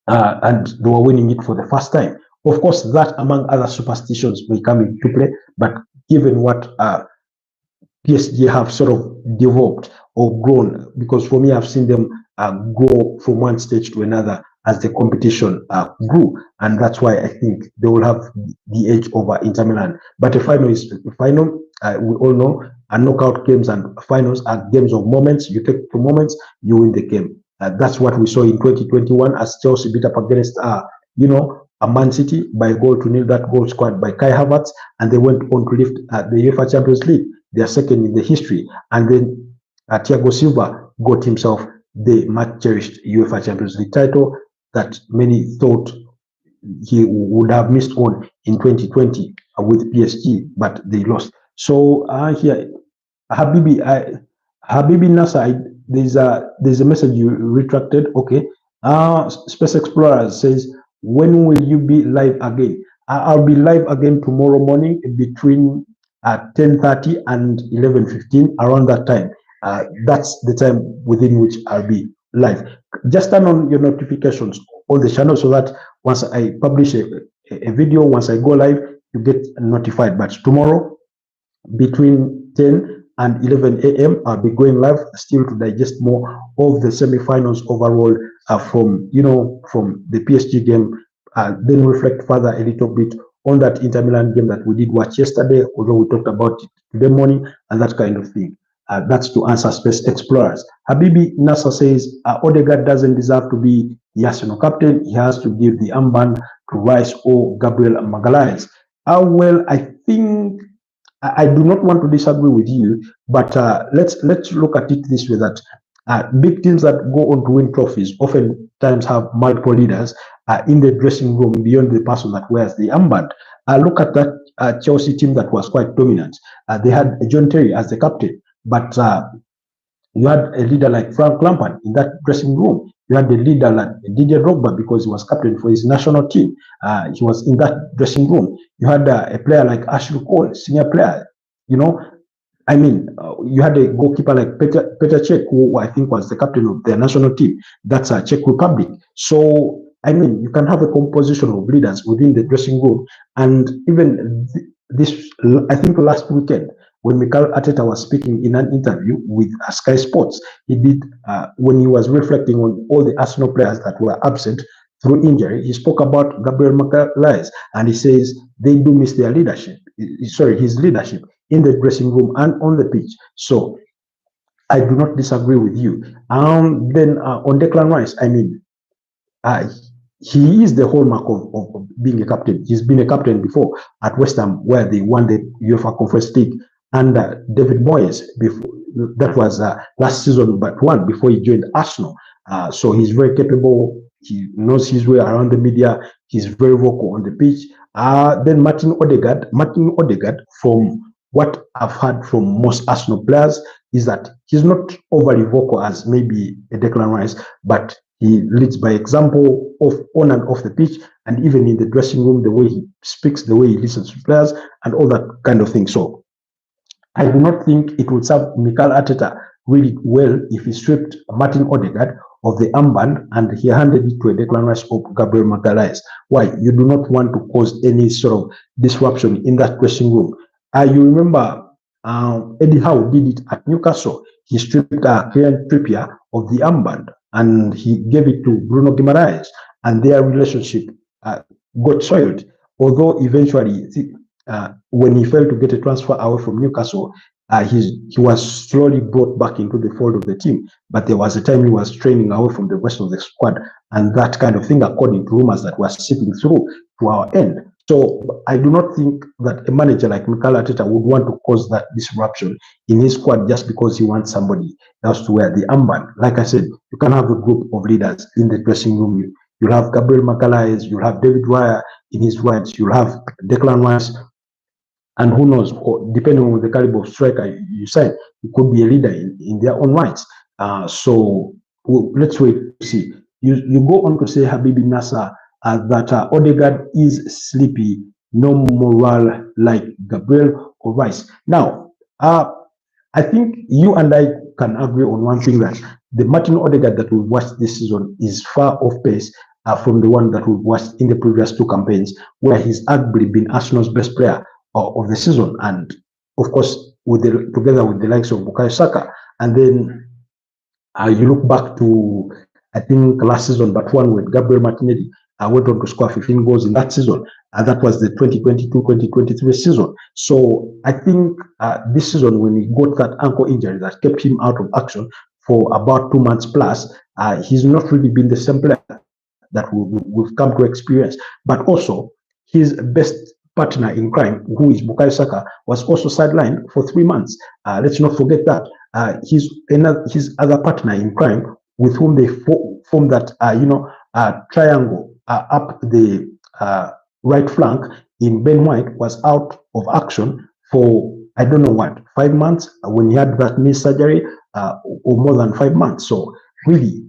and they were winning it for the first time. Of course, that among other superstitions may come into play, but given what PSG have sort of developed or grown, because for me, I've seen them go from one stage to another as the competition grew, and that's why I think they will have the edge over Inter Milan. But the final is the final. We all know knockout games and finals are games of moments. You take the moments, you win the game. That's what we saw in 2021 as Chelsea beat up against, Man City by a goal to nil, that goal scored by Kai Havertz, and they went on to lift the UEFA Champions League, their second in the history. And then Thiago Silva got himself the much cherished UEFA Champions League title that many thought he would have missed on in 2020 with PSG, but they lost. So here, Habibi Nasser, there's a message you retracted. Okay. Space Explorer says, when will you be live again? I'll be live again tomorrow morning between 10:30 and 11:15, around that time. That's the time within which I'll be live. Just turn on your notifications on the channel so that once I publish a video, once I go live, you get notified. But tomorrow, between 10 and 11 a.m., I'll be going live still to digest more of the semi-finals overall from the PSG game, then reflect further a little bit on that Inter Milan game that we did watch yesterday, although we talked about it today morning and that kind of thing. That's to answer Space Explorers. Habibi Nasser says, Odegaard doesn't deserve to be the Arsenal captain. He has to give the armband to Rice or Gabriel Magalhaes. Well, I think I do not want to disagree with you, but let's look at it this way: that big teams that go on to win trophies oftentimes have multiple leaders in the dressing room beyond the person that wears the armband. Look at that Chelsea team that was quite dominant. They had John Terry as the captain, but you had a leader like Frank Lampard in that dressing room. You had the leader like Didier Drogba because he was captain for his national team. He was in that dressing room. You had a player like Ashley Cole, senior player. You had a goalkeeper like Petr Cech, who I think was the captain of their national team. That's Czech Republic. So, you can have a composition of leaders within the dressing room. And even this, I think last weekend, when Mikel Arteta was speaking in an interview with Sky Sports, he did, when he was reflecting on all the Arsenal players that were absent through injury, he spoke about Gabriel Magalhaes, and he says they do miss their leadership, his leadership in the dressing room and on the pitch. So I do not disagree with you. Then on Declan Rice, he is the hallmark of being a captain. He's been a captain before at West Ham, where they won the UEFA Conference League under David Moyes. Before that was last season, but one before he joined Arsenal. So he's very capable. He knows his way around the media. He's very vocal on the pitch. Then Martin Odegaard, from what I've heard from most Arsenal players, is that he's not overly vocal as maybe a Declan Rice, but he leads by example on and off the pitch, and even in the dressing room, the way he speaks, the way he listens to players, and all that kind of thing. So I do not think it would serve Mikel Arteta really well if he stripped Martin Odegaard of the armband and he handed it to a Declan Rice or Gabriel Magalhaes. Why? You do not want to cause any sort of disruption in that dressing room. You remember Eddie Howe did it at Newcastle. He stripped Kieran Trippier of the armband and he gave it to Bruno Guimaraes, and their relationship got soiled. Although eventually, when he failed to get a transfer away from Newcastle, he was slowly brought back into the fold of the team. But there was a time he was training away from the rest of the squad, and that kind of thing, according to rumors that were seeping through to our end. So I do not think that a manager like Mikel Arteta would want to cause that disruption in his squad just because he wants somebody else to wear the armband. Like I said, you can have a group of leaders in the dressing room. You'll have Gabriel Magalhaes, you'll have David Raya in his rights, you'll have Declan Rice, and who knows, depending on the caliber of striker you sign, he could be a leader in their own rights. So let's wait to see. You go on to say, Habibi Nasser, that Odegaard is sleepy, no morale like Gabriel or Rice. Now, I think you and I can agree on one thing, that the Martin Odegaard that we watched this season is far off pace from the one that we watched in the previous two campaigns, where he's arguably been Arsenal's best player of the season, and of course together with the likes of Bukayo Saka. And then you look back to, I think, last season, but one with Gabriel Martinelli went on to score 15 goals in that season, and that was the 2022-2023 season. So I think this season, when he got that ankle injury that kept him out of action for about 2 months plus, he's not really been the same player. that we've come to experience. But also, his best partner in crime, who is Bukayo Saka, was also sidelined for 3 months. Let's not forget that. His other partner in crime, with whom they formed that triangle up the right flank in Ben White, was out of action for I don't know what, 5 months when he had that knee surgery, or more than 5 months. So really,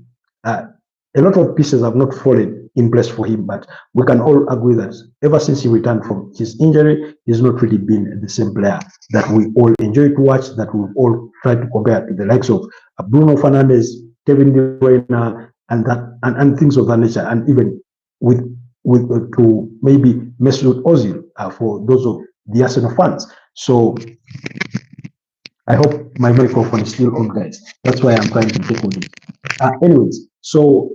a lot of pieces have not fallen in place for him, but we can all agree that ever since he returned from his injury, he's not really been the same player that we all enjoy to watch, that we've all tried to compare to the likes of Bruno Fernandes, Kevin De Bruyne, and things of that nature, and even with to maybe Mesut Ozil for those of the Arsenal fans. So I hope my microphone is still on, guys. That's why I'm trying to take on it. Anyways, so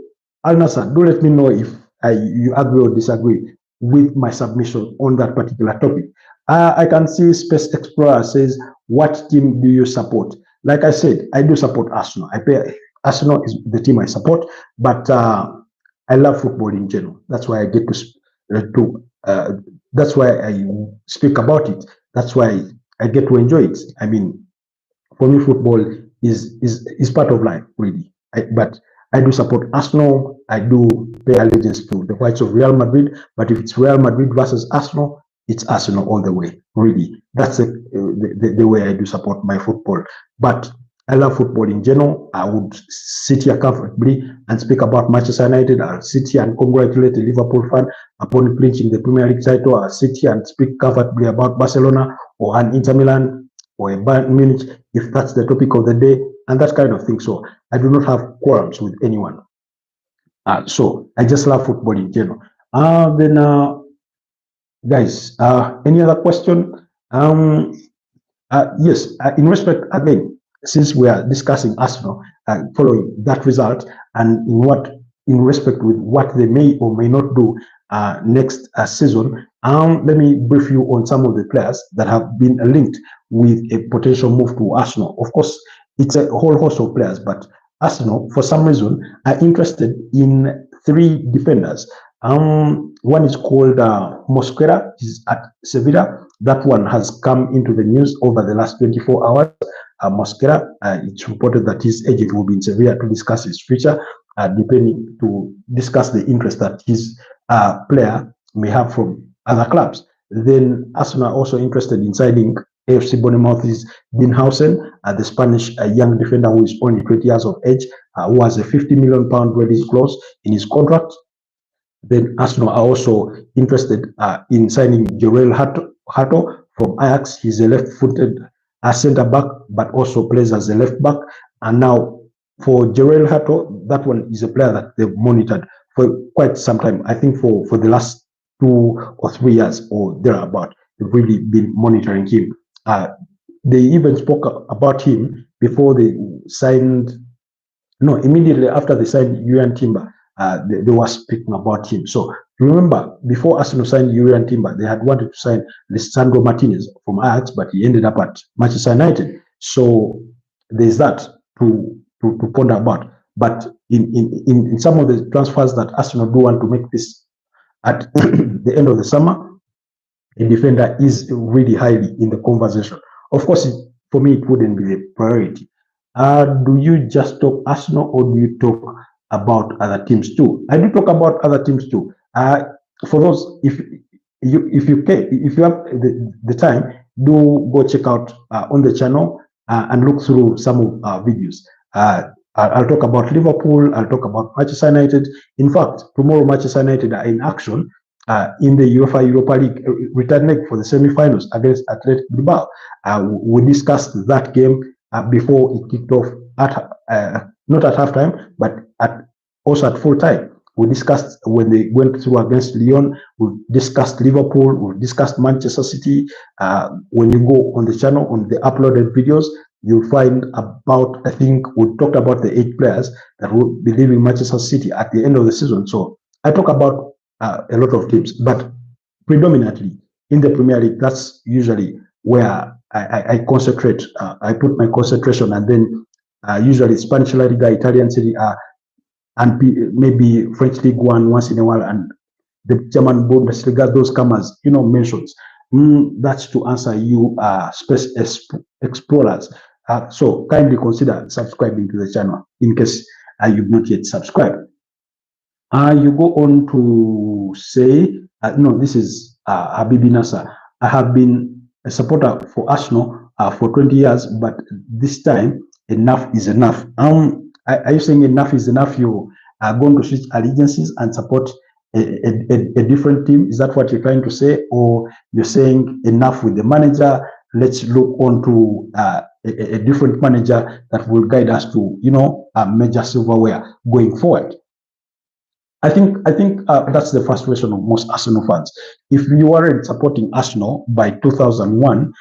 Al Nassr, do let me know if you agree or disagree with my submission on that particular topic. I can see Space Explorer says, what team do you support? Like I said, I do support Arsenal. Arsenal is the team I support, but I love football in general. That's why I get to that's why I speak about it. That's why I get to enjoy it. I mean, for me, football is part of life, really. But I do support Arsenal. I do pay allegiance to the whites of Real Madrid. But if it's Real Madrid versus Arsenal, it's Arsenal all the way, really. That's the way I do support my football. But I love football in general. I would sit here comfortably and speak about Manchester United. I'll sit here and congratulate the Liverpool fan upon clinching the Premier League title. I'll sit here and speak comfortably about Barcelona or an Inter Milan or a Bayern Munich, if that's the topic of the day, and that kind of thing. So I do not have quarrels with anyone. So I just love football in general. Guys, any other question? Yes, in respect, again, since we are discussing Arsenal following that result, and in respect with what they may or may not do next season, let me brief you on some of the players that have been linked with a potential move to Arsenal. Of course, it's a whole host of players, but Arsenal, for some reason, are interested in 3 defenders. One is called Mosquera. He's at Sevilla. That one has come into the news over the last 24 hours. Mosquera, it's reported that his agent will be in Sevilla to discuss his future, to discuss the interest that his player may have from other clubs. Then Arsenal are also interested in signing AFC Bournemouth's Dinhausen, the Spanish young defender who is only 20 years of age, who has a £50 million release clause in his contract. Then Arsenal are also interested in signing Jorel Hato from Ajax. He's a left-footed centre-back, but also plays as a left-back. And now for Jorel Hato, that one is a player that they've monitored for quite some time. I think for the last 2 or 3 years or thereabout, they've really been monitoring him. They even spoke about him before they signed, immediately after they signed Julian Timber, they were speaking about him. So remember, before Arsenal signed Julian Timber, they had wanted to sign Lisandro Martinez from Ajax, but he ended up at Manchester United. So there's that to ponder about. But in some of the transfers that Arsenal do want to make this at the end of the summer, a defender is really highly in the conversation. Of course, for me, it wouldn't be a priority. Do you just talk Arsenal, or do you talk about other teams too? I do talk about other teams too. For those, if you have the time, do go check out on the channel and look through some of our videos. I'll talk about Liverpool. I'll talk about Manchester United. In fact, tomorrow Manchester United are in action in the UEFA Europa League return leg for the semi-finals against Athletic Bilbao. We discussed that game before it kicked off not at halftime, but also at full time. We discussed when they went through against Lyon. We discussed Liverpool. We discussed Manchester City. When you go on the channel, on the uploaded videos, you'll find about, I think we talked about the 8 players that will be leaving Manchester City at the end of the season. So I talk about a lot of teams, but predominantly in the Premier League, that's usually where I concentrate. I put my concentration, and then usually Spanish La Liga, Italian Serie A, and maybe French League One once in a while, and the German Bundesliga, those comers, mentions. That's to answer you, space explorers. So kindly consider subscribing to the channel in case you've not yet subscribed. You go on to say, no, this is Habibi Nasser. I have been a supporter for Arsenal for 20 years, but this time enough is enough. Are you saying enough is enough? You are going to switch allegiances and support a different team? Is that what you're trying to say? Or you're saying enough with the manager, let's look on to a different manager that will guide us to, major silverware going forward? I think that's the frustration of most Arsenal fans. If you weren't supporting Arsenal by 2001,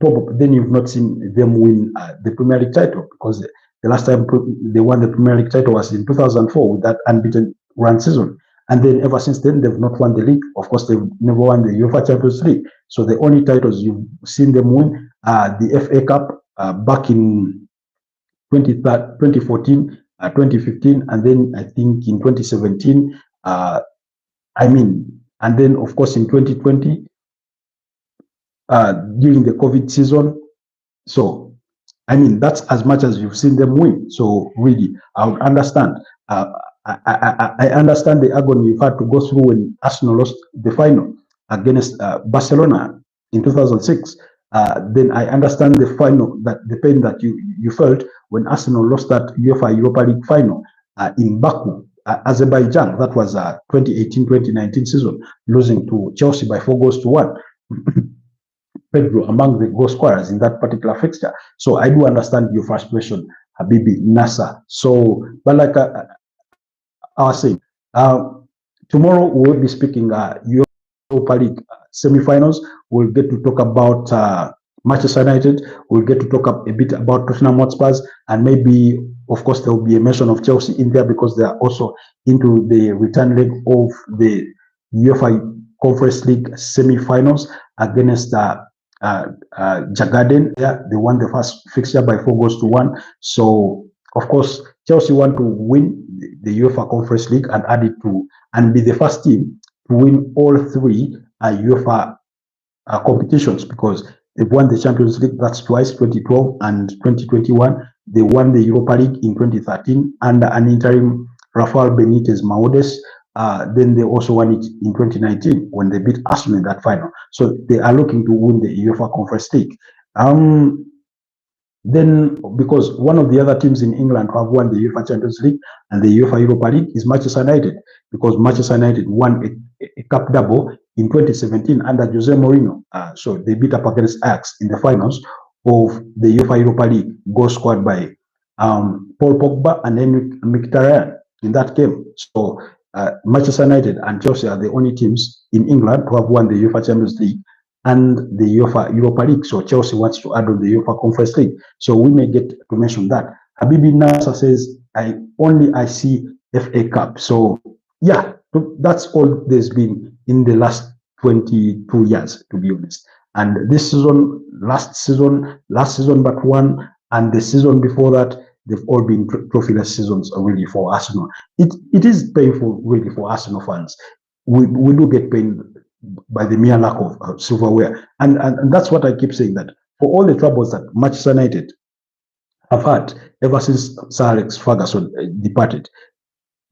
probably then you've not seen them win the Premier League title, because the last time they won the Premier League title was in 2004 with that unbeaten run season. And then ever since then, they've not won the league. Of course, they've never won the UEFA Champions League. So the only titles you've seen them win are the FA Cup back in 2014, 2015, and then I think in 2017, and then of course in 2020, during the COVID season. So, that's as much as you've seen them win. So really, I would understand. I understand the agony you've had to go through when Arsenal lost the final against Barcelona in 2006. Then I understand the pain that you felt when Arsenal lost that UEFA Europa League final in Baku, Azerbaijan. That was 2018-2019 season, losing to Chelsea by 4-1. Pedro among the goal scorers in that particular fixture. So I do understand your frustration, Habibi Nasser. So, but like I was saying, tomorrow we'll be speaking Europa League semi-finals. We'll get to talk about Manchester United. We'll get to talk a bit about Tottenham Hotspurs, and maybe, of course, there will be a mention of Chelsea in there because they are also into the return leg of the UEFA Conference League semi-finals against Jagaden. Yeah, they won the first fixture by 4-1. So, of course, Chelsea want to win the UEFA Conference League and add it to, and be the first team to win all three UEFA competitions, because they've won the Champions League, that's twice, 2012 and 2021. They won the Europa League in 2013 under an interim Rafael Benitez Maodes. Then they also won it in 2019 when they beat Arsenal in that final. So they are looking to win the UEFA Conference League. Then, because one of the other teams in England who have won the UEFA Champions League and the UEFA Europa League is Manchester United, because Manchester United won a cup double in 2017 under Jose Mourinho. So they beat up against Ajax in the finals of the UEFA Europa League, goal scored by Paul Pogba and Henrik Mkhitaryan in that game. So Manchester United and Chelsea are the only teams in England who have won the UEFA Champions League and the UEFA Europa League. So Chelsea wants to add on the UEFA Conference League. So we may get to mention that. Habibi Nasser says, I see FA Cup. So yeah, that's all there's been in the last 22 years, to be honest. And this season, last season but one, and the season before that, they've all been trophyless seasons really for Arsenal. It is painful really for Arsenal fans. We do get pain by the mere lack of silverware. And that's what I keep saying, that for all the troubles that Manchester United have had ever since Sir Alex Ferguson departed,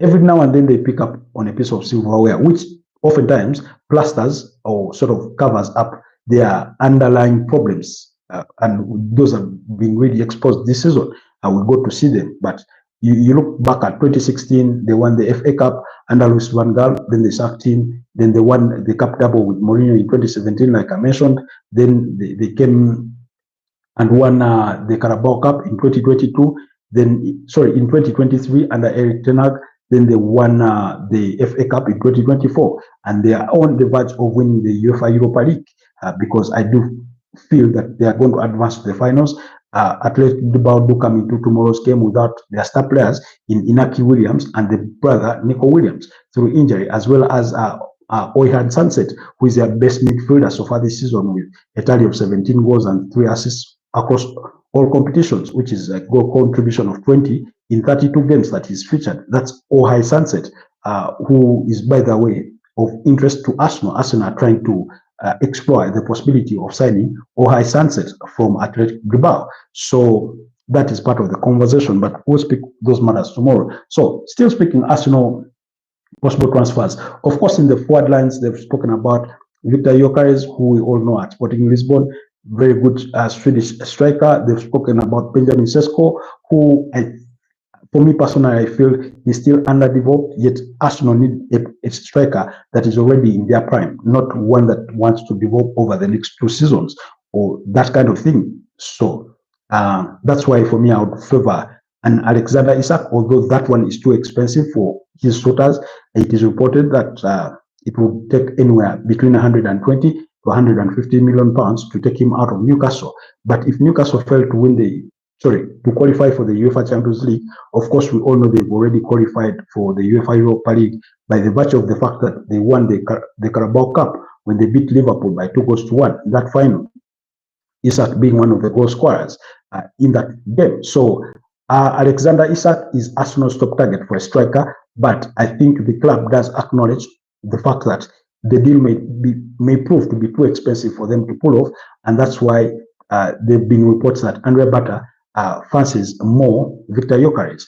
every now and then they pick up on a piece of silverware, which oftentimes plasters or sort of covers up their underlying problems. And those have been really exposed this season, and we go to see them. But you look back at 2016, they won the FA Cup under Luis van Gaal, then they sacked him, then they won the Cup double with Mourinho in 2017, like I mentioned. Then they came and won the Carabao Cup in 2022, in 2023 under Eric Ten Hag. Then they won the FA Cup in 2024, and they are on the verge of winning the UEFA Europa League, because I do feel that they are going to advance to the finals. Athletic Bilbao do come into tomorrow's game without their star players in Inaki Williams and the brother Nico Williams through injury, as well as Oyhad Sunset, who is their best midfielder so far this season with a tally of 17 goals and 3 assists across all competitions, which is a goal contribution of 20 in 32 games that he's featured. That's Ohai Sunset, who is, by the way, of interest to Arsenal. Arsenal are trying to explore the possibility of signing Ohai Sunset from Athletic Bilbao. So that is part of the conversation, but we'll speak those matters tomorrow. So still speaking Arsenal possible transfers. Of course, in the forward lines, they've spoken about Victor Gyökeres, who we all know at Sporting Lisbon, very good Swedish striker. They've spoken about Benjamin Sesko, who, for me personally, I feel he's still underdeveloped, yet Arsenal need a striker that is already in their prime, not one that wants to develop over the next 2 seasons or that kind of thing. So that's why, for me, I would favor an Alexander Isak, although that one is too expensive for his suitors. It is reported that it will take anywhere between 120 to 150 million pounds to take him out of Newcastle. But if Newcastle fail to to qualify for the UEFA Champions League, of course, we all know they've already qualified for the UEFA Europa League by the virtue of the fact that they won the Carabao Cup when they beat Liverpool by 2-1 in that final. Isak being one of the goal scorers in that game. So Alexander Isak is Arsenal's top target for a striker, but I think the club does acknowledge the fact that the deal may prove to be too expensive for them to pull off, and that's why there have been reports that Andre Bata fancies more Victor Gyökeres.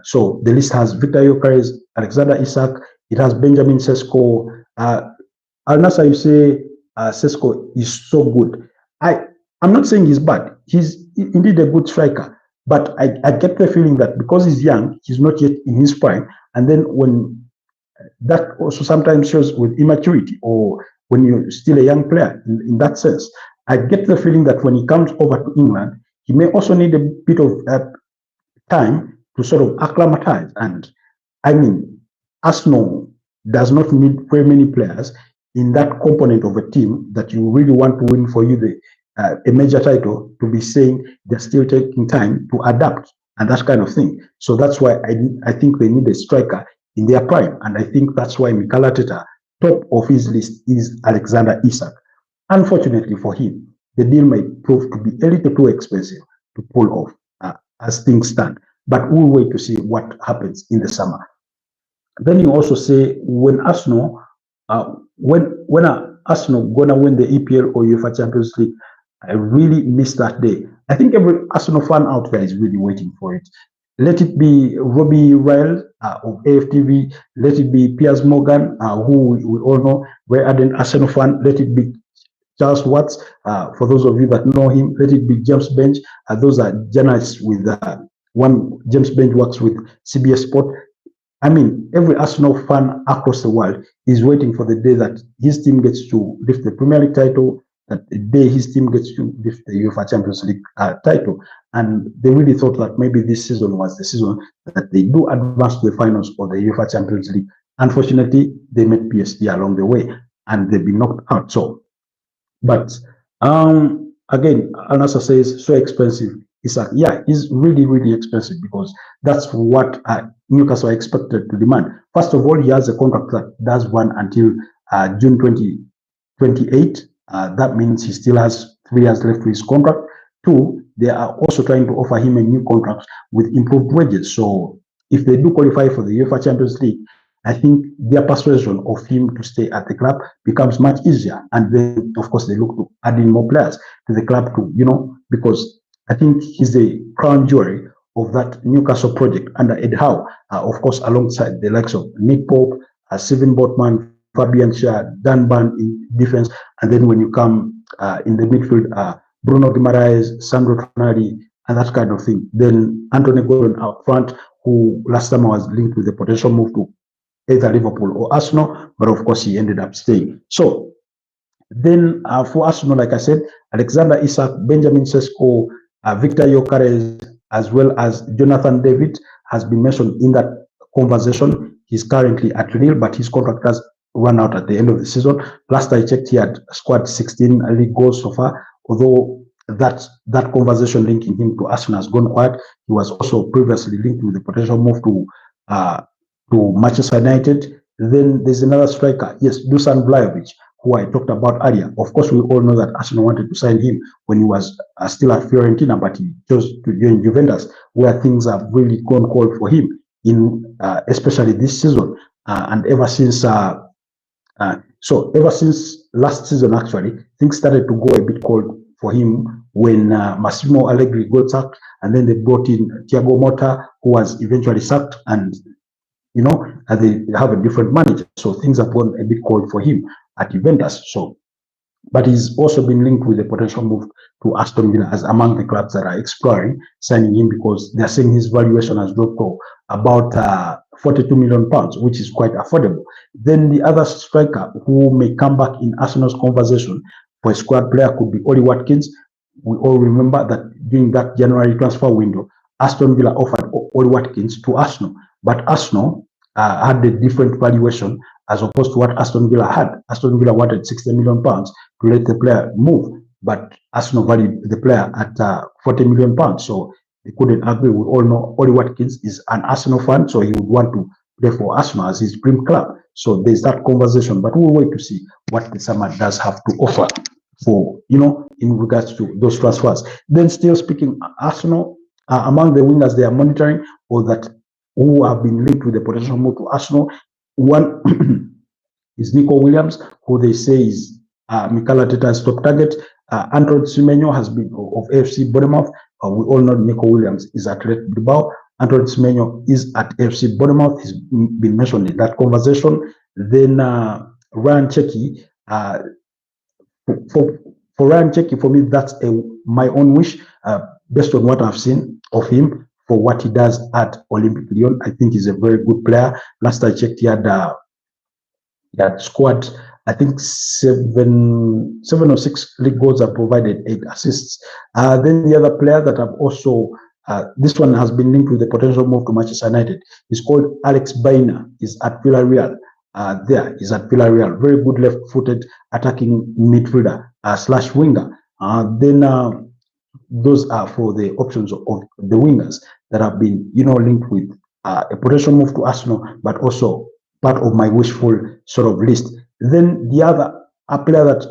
So the list has Victor Gyökeres, Alexander Isak, it has Benjamin Sesko. Al-Nassr, you say Sesko is so good. I'm not saying he's bad. He's indeed a good striker, but I get the feeling that because he's young, he's not yet in his prime, and then when that also sometimes shows with immaturity or when you're still a young player in that sense. I get the feeling that when he comes over to England, he may also need a bit of time to sort of acclimatize. And I mean, Arsenal does not need very many players in that component of a team that you really want to win for you a major title to be saying they're still taking time to adapt and that kind of thing. So that's why I think they need a striker in their prime. And I think that's why Mikel Arteta, top of his list is Alexander Isak. Unfortunately for him, the deal may prove to be a little too expensive to pull off as things stand. But we'll wait to see what happens in the summer. Then you also say when Arsenal, when are Arsenal gonna win the EPL or UEFA Champions League? I really miss that day. I think every Arsenal fan out there is really waiting for it. Let it be Robbie Ryle of AFTV. Let it be Piers Morgan, who we all know, very ardent Arsenal fan. Let it be Charles Watts, for those of you that know him. Let it be James Bench. Those are journalists with James Bench works with CBS Sport. I mean, every Arsenal fan across the world is waiting for the day that his team gets to lift the Premier League title, that the day his team gets to lift the UEFA Champions League title. And they really thought that maybe this season was the season that they do advance to the finals of the UEFA Champions League. Unfortunately, they met PSG along the way and they've been knocked out. So, but again, Al-Nassr says so expensive. Isak, yeah, it's really, really expensive because that's what Newcastle are expected to demand. First of all, he has a contract that does run until June 2028. That means he still has 3 years left to his contract. 2, they are also trying to offer him a new contract with improved wages. So if they do qualify for the UEFA Champions League, I think their persuasion of him to stay at the club becomes much easier. And then, of course, they look to adding more players to the club too, because I think he's the crown jewel of that Newcastle project under Ed Howe, of course, alongside the likes of Nick Pope, Steven Botman, Fabian Schär, Dan Burn in defense, and then when you come in the midfield, Bruno Guimaraes, Sandro Tonali, and that kind of thing. Then Anthony Gordon out front, who last time was linked with a potential move to either Liverpool or Arsenal, but of course he ended up staying. So then for Arsenal, like I said, Alexander Isak, Benjamin Sesko, Victor Gyökeres, as well as Jonathan David has been mentioned in that conversation. He's currently at Lille, but his contract has run out at the end of the season. Last I checked, he had scored 16 league goals so far, although that conversation linking him to Arsenal has gone quiet. He was also previously linked with the potential move to Manchester United. Then there's another striker, yes, Dusan Vlahovic, who I talked about earlier. Of course, we all know that Arsenal wanted to sign him when he was still at Fiorentina, but he chose to join Juventus, where things have really gone cold for him, especially this season. And ever since last season, actually, things started to go a bit cold for him when Massimo Allegri got sacked, and then they brought in Thiago Motta, who was eventually sacked, and they have a different manager. So things have gone a bit cold for him at Juventus. But he's also been linked with a potential move to Aston Villa as among the clubs that are exploring signing him, because they're saying his valuation has dropped to about £42 million, which is quite affordable. Then the other striker who may come back in Arsenal's conversation for a squad player could be Oli Watkins. We all remember that during that January transfer window, Aston Villa offered Oli Watkins to Arsenal, but Arsenal had a different valuation as opposed to what Aston Villa had. Aston Villa wanted £60 million to let the player move, but Arsenal valued the player at £40 million. So they couldn't agree. We all know Oli Watkins is an Arsenal fan, so he would want to play for Arsenal as his dream club. So there's that conversation, but we'll wait to see what the summer does have to offer for, in regards to those transfers. Then still speaking, Arsenal, among the wingers they are monitoring, or that who have been linked with the potential move to Arsenal, one is Nico Williams, who they say is Mikel Arteta's top target. Antoine Semenyo has been of AFC Bournemouth. We all know Nico Williams is at Athletic Bilbao. Antoine Semenyo is at AFC Bournemouth. He's been mentioned in that conversation. Then Ryan Cherki, for Ryan Cherki, for me, that's my own wish, based on what I've seen of him, for what he does at Olympic Lyon. I think he's a very good player. Last I checked, he had scored, I think, seven or six league goals and provided 8 assists. Then the other player that I've also, this one has been linked with the potential move to Manchester United. He's called Alex Baina. He's at Villarreal. He's at Villarreal. Very good left-footed attacking midfielder / winger. Then those are for the options of the wingers that have been, linked with a potential move to Arsenal, but also part of my wishful sort of list. Then the other player that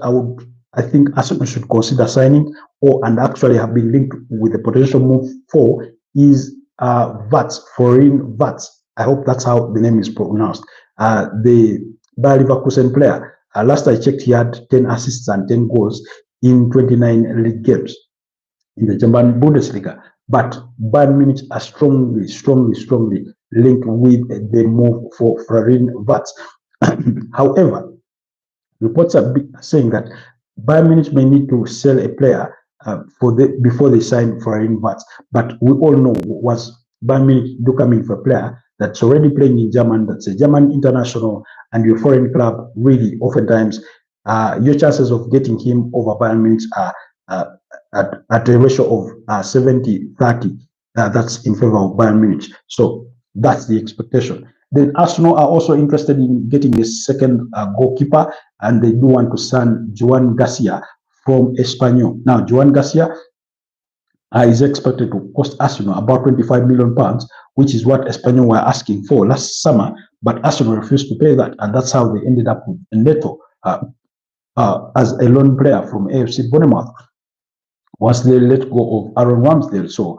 I think Arsenal should consider signing, and actually have been linked with a potential move for, is Florin Wirtz. I hope that's how the name is pronounced. The Bayer Leverkusen player. Last I checked, he had 10 assists and 10 goals in 29 league games in the German Bundesliga. But Bayern Munich are strongly linked with the move for Florin Wirtz. However, reports are saying that Bayern Munich may need to sell a player before they sign Florin Wirtz. But we all know, once Bayern Munich do come in for a player that's already playing in German, that's a German international, and your foreign club, really, oftentimes, your chances of getting him over Bayern Munich are at a ratio of 70-30. That's in favor of Bayern Munich. So that's the expectation. Then Arsenal are also interested in getting a second goalkeeper, and they do want to sign Joan Garcia from Espanyol. Now, Joan Garcia is expected to cost Arsenal about £25 million, which is what Espanyol were asking for last summer, but Arsenal refused to pay that, and that's how they ended up with Neto as a loan player from AFC Bournemouth once they let go of Aaron Ramsdale. So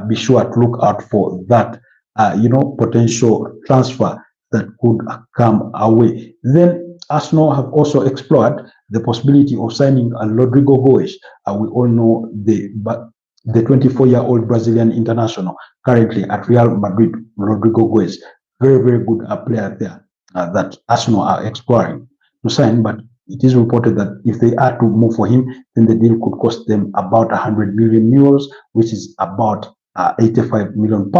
be sure to look out for that, potential transfer that could come our way. Then Arsenal have also explored the possibility of signing Rodrigo Goes. We all know the 24-year-old Brazilian international currently at Real Madrid. Rodrigo Goes, very, very good player there that Arsenal are exploring to sign. But it is reported that if they are to move for him, then the deal could cost them about €100 million, which is about £85 million.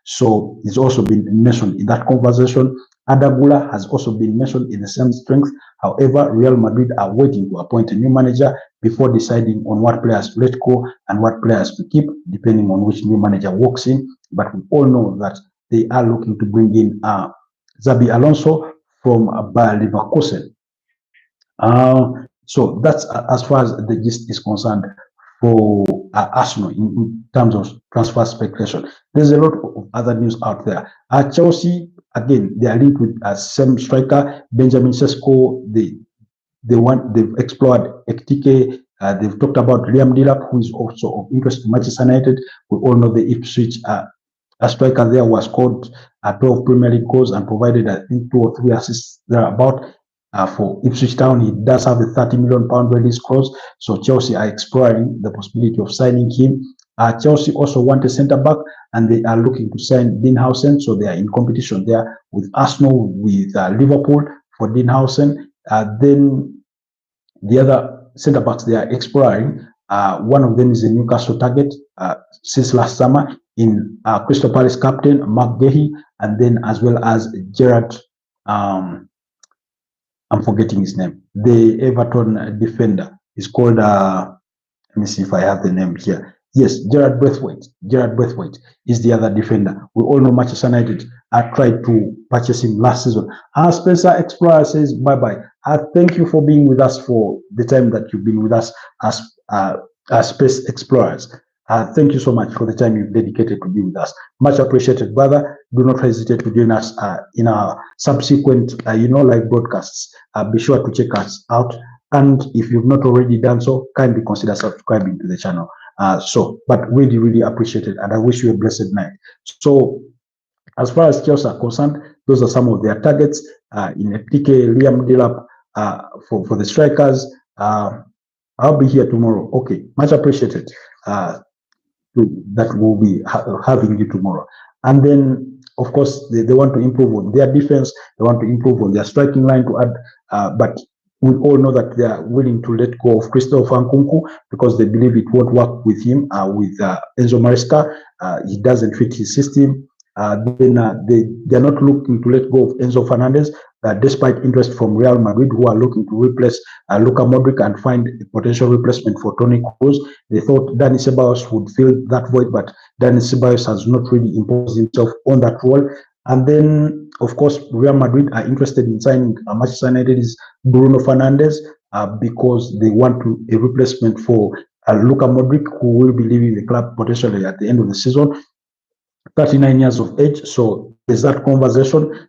So it's also been mentioned in that conversation. Adagula has also been mentioned in the same strength. However, Real Madrid are waiting to appoint a new manager before deciding on what players to let go and what players to keep, depending on which new manager walks in. But we all know that they are looking to bring in Xabi Alonso from Bayer Leverkusen. So that's as far as the gist is concerned for Arsenal in terms of transfer speculation. There's a lot of other news out there. Chelsea, again, they are linked with same striker, Benjamin Sesko. they've explored Ekitike. They've talked about Liam Delap, who is also of interest to Manchester United. We all know the Ipswich a striker there was scored 12 Premier League goals and provided, I think, 2 or 3 assists thereabout for Ipswich Town. He does have a £30 million release clause, so Chelsea are exploring the possibility of signing him. Chelsea also want a centre back, and they are looking to sign Dinhausen, so they are in competition there with Arsenal, with Liverpool for Dinhausen. Then the other centre backs they are exploring, one of them is a Newcastle target since last summer in Crystal Palace captain Mark Gehi, and then as well as Gerard, I'm forgetting his name, the Everton defender is called, let me see if I have the name here. Yes, Gerard Braithwaite. Gerard Braithwaite is the other defender. We all know Manchester United tried to purchase him last season. Spencer Explorer says bye-bye. Thank you for being with us for the time that you've been with us as Space Explorers. Thank you so much for the time you've dedicated to be with us. Much appreciated, brother. Do not hesitate to join us in our subsequent, live broadcasts. Be sure to check us out. And if you've not already done so, kindly consider subscribing to the channel. But really, really appreciate it. And I wish you a blessed night. So, as far as Chelsea are concerned, those are some of their targets. In FTK, Liam Delap for the strikers. I'll be here tomorrow. Okay, much appreciated. That will be having you tomorrow. And then, of course, they want to improve on their defense. They want to improve on their striking line to add. But we all know that they are willing to let go of Christopher Nkunku because they believe it won't work with him, with Enzo Maresca. He doesn't fit his system. They're not looking to let go of Enzo Fernandez, despite interest from Real Madrid, who are looking to replace Luka Modric and find a potential replacement for Toni Kroos. They thought Dani Ceballos would fill that void, but Dani Ceballos has not really imposed himself on that role. And then, of course, Real Madrid are interested in signing Manchester United's Bruno Fernandes because they want a replacement for Luka Modric, who will be leaving the club potentially at the end of the season, 39 years of age. So there's that conversation.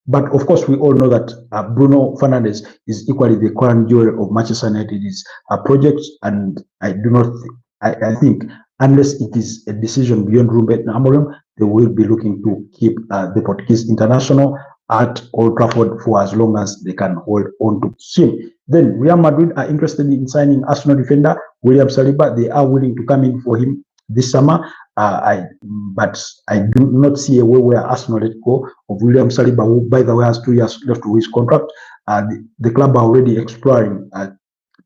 But of course, we all know that Bruno Fernandes is equally the crown jewel of Manchester United's project, and I think unless it is a decision beyond Ruben Amorim, they will be looking to keep the Portuguese international at Old Trafford for as long as they can hold on to him. Then Real Madrid are interested in signing Arsenal defender William Saliba. They are willing to come in for him this summer. But I do not see a way where Arsenal let go of William Saliba, who, by the way, has 2 years left to his contract. The club are already exploring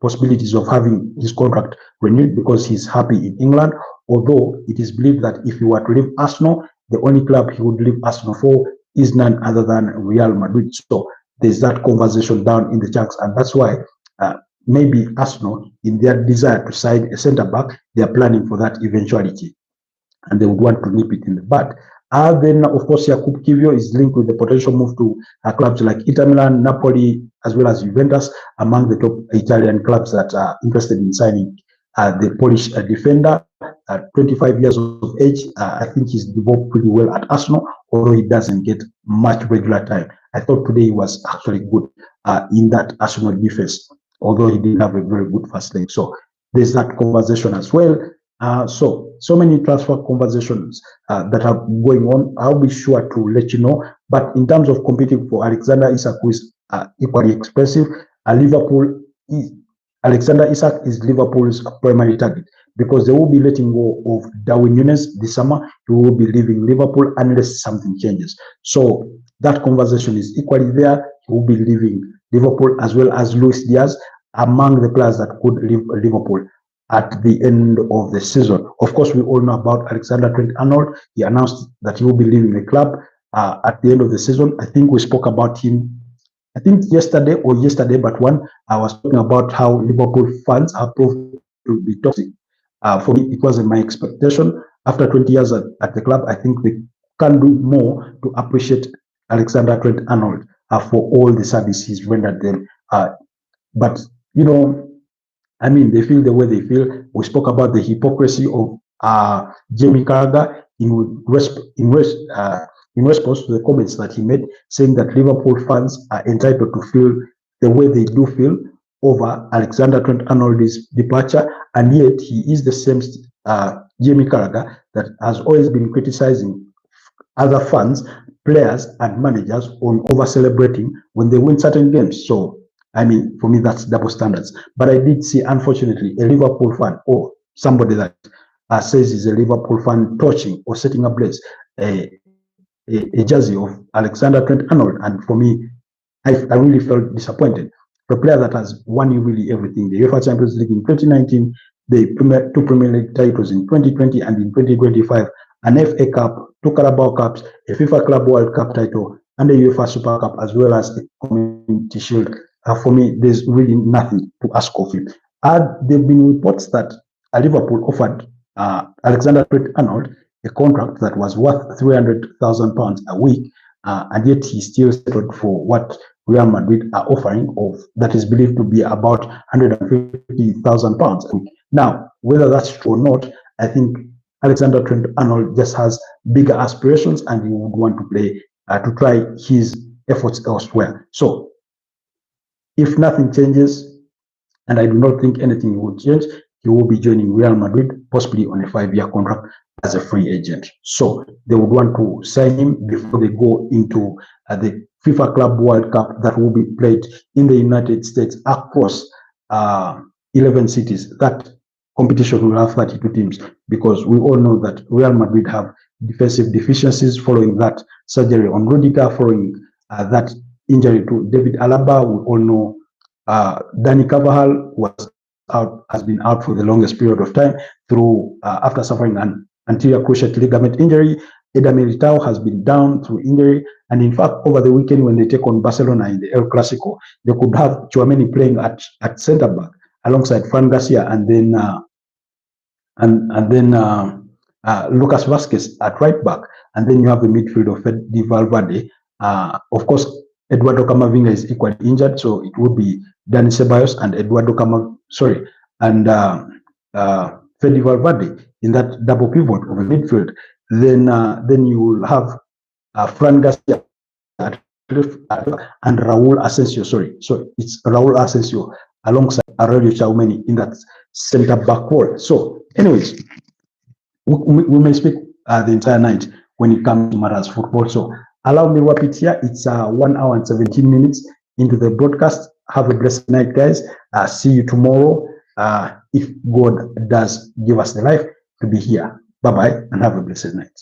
possibilities of having his contract renewed because he's happy in England. Although it is believed that if he were to leave Arsenal, the only club he would leave Arsenal for is none other than Real Madrid. So there's that conversation down in the chunks, and that's why maybe Arsenal, in their desire to sign a centre back, they are planning for that eventuality, and they would want to nip it in the bud. Then, of course, Jakub Kivio is linked with the potential move to clubs like Inter Milan, Napoli, as well as Juventus, among the top Italian clubs that are interested in signing the Polish defender. 25 years of age, I think he's developed pretty well at Arsenal, although he doesn't get much regular time. I thought today he was actually good in that Arsenal defense, although he didn't have a very good first leg. So there's that conversation as well. So many transfer conversations that are going on. I'll be sure to let you know. But in terms of competing for Alexander Isak, who is equally expensive, Alexander Isak is Liverpool's primary target because they will be letting go of Darwin Núñez this summer. He will be leaving Liverpool unless something changes. So that conversation is equally there. He will be leaving Liverpool, as well as Luis Diaz, among the players that could leave Liverpool at the end of the season. Of course, we all know about Alexander Trent-Arnold. He announced that he will be leaving the club at the end of the season. I think we spoke about him, I think yesterday but one. I was talking about how Liverpool fans are proved to be toxic. For me, it wasn't my expectation. After 20 years at the club, I think they can do more to appreciate Alexander Trent-Arnold for all the service he's rendered them. But, I mean, they feel the way they feel. We spoke about the hypocrisy of Jamie Carragher in response to the comments that he made, saying that Liverpool fans are entitled to feel the way they do feel over Alexander Trent-Arnold's departure, and yet he is the same Jamie Carragher that has always been criticizing other fans, players, and managers on over-celebrating when they win certain games. So, I mean, for me, that's double standards. But I did see, unfortunately, a Liverpool fan or somebody that says he's a Liverpool fan torching or setting ablaze a jersey of Alexander Trent-Arnold, and for me, I really felt disappointed. The player that has won you really everything: the UEFA Champions League in 2019, the two Premier League titles in 2020 and in 2025, an FA Cup, 2 Carabao Cups, a FIFA Club World Cup title, and a UEFA Super Cup, as well as a Community Shield. For me, there's really nothing to ask of him. There have been reports that Liverpool offered Alexander Trent-Arnold a contract that was worth £300,000 a week, and yet he still settled for what Real Madrid are offering, of that is believed to be about £150,000 a week. Now, whether that's true or not, I think Alexander Trent-Arnold just has bigger aspirations, and he would want to play to try his efforts elsewhere. So, if nothing changes, and I do not think anything will change, he will be joining Real Madrid, possibly on a 5-year contract as a free agent. So they would want to sign him before they go into the FIFA Club World Cup that will be played in the United States across 11 cities. That competition will have 32 teams, because we all know that Real Madrid have defensive deficiencies following that surgery on Rudiger, following that injury to David Alaba. We all know Dani Carvajal has been out for the longest period of time through after suffering an anterior cruciate ligament injury. Eder Militao has been down through injury, and in fact, over the weekend when they take on Barcelona in the El Clasico, they could have Tchouaméni playing at centre back alongside Fran Garcia, and then Lucas Vazquez at right back, and then you have the midfield of Fede Valverde. Of course, Eduardo Camavinga is equally injured, so it would be Dani Ceballos and Fede Valverde in that double pivot of a midfield. Then you will have Fran Garcia and Raúl Asensio. So it's Raúl Asensio alongside Aurelio Tchouaméni in that centre back role. So, anyways, we may speak the entire night when it comes to matters football. So allow me to wrap it here. It's 1 hour and 17 minutes into the broadcast. Have a blessed night, guys. See you tomorrow, if God does give us the life to be here. Bye-bye, and have a blessed night.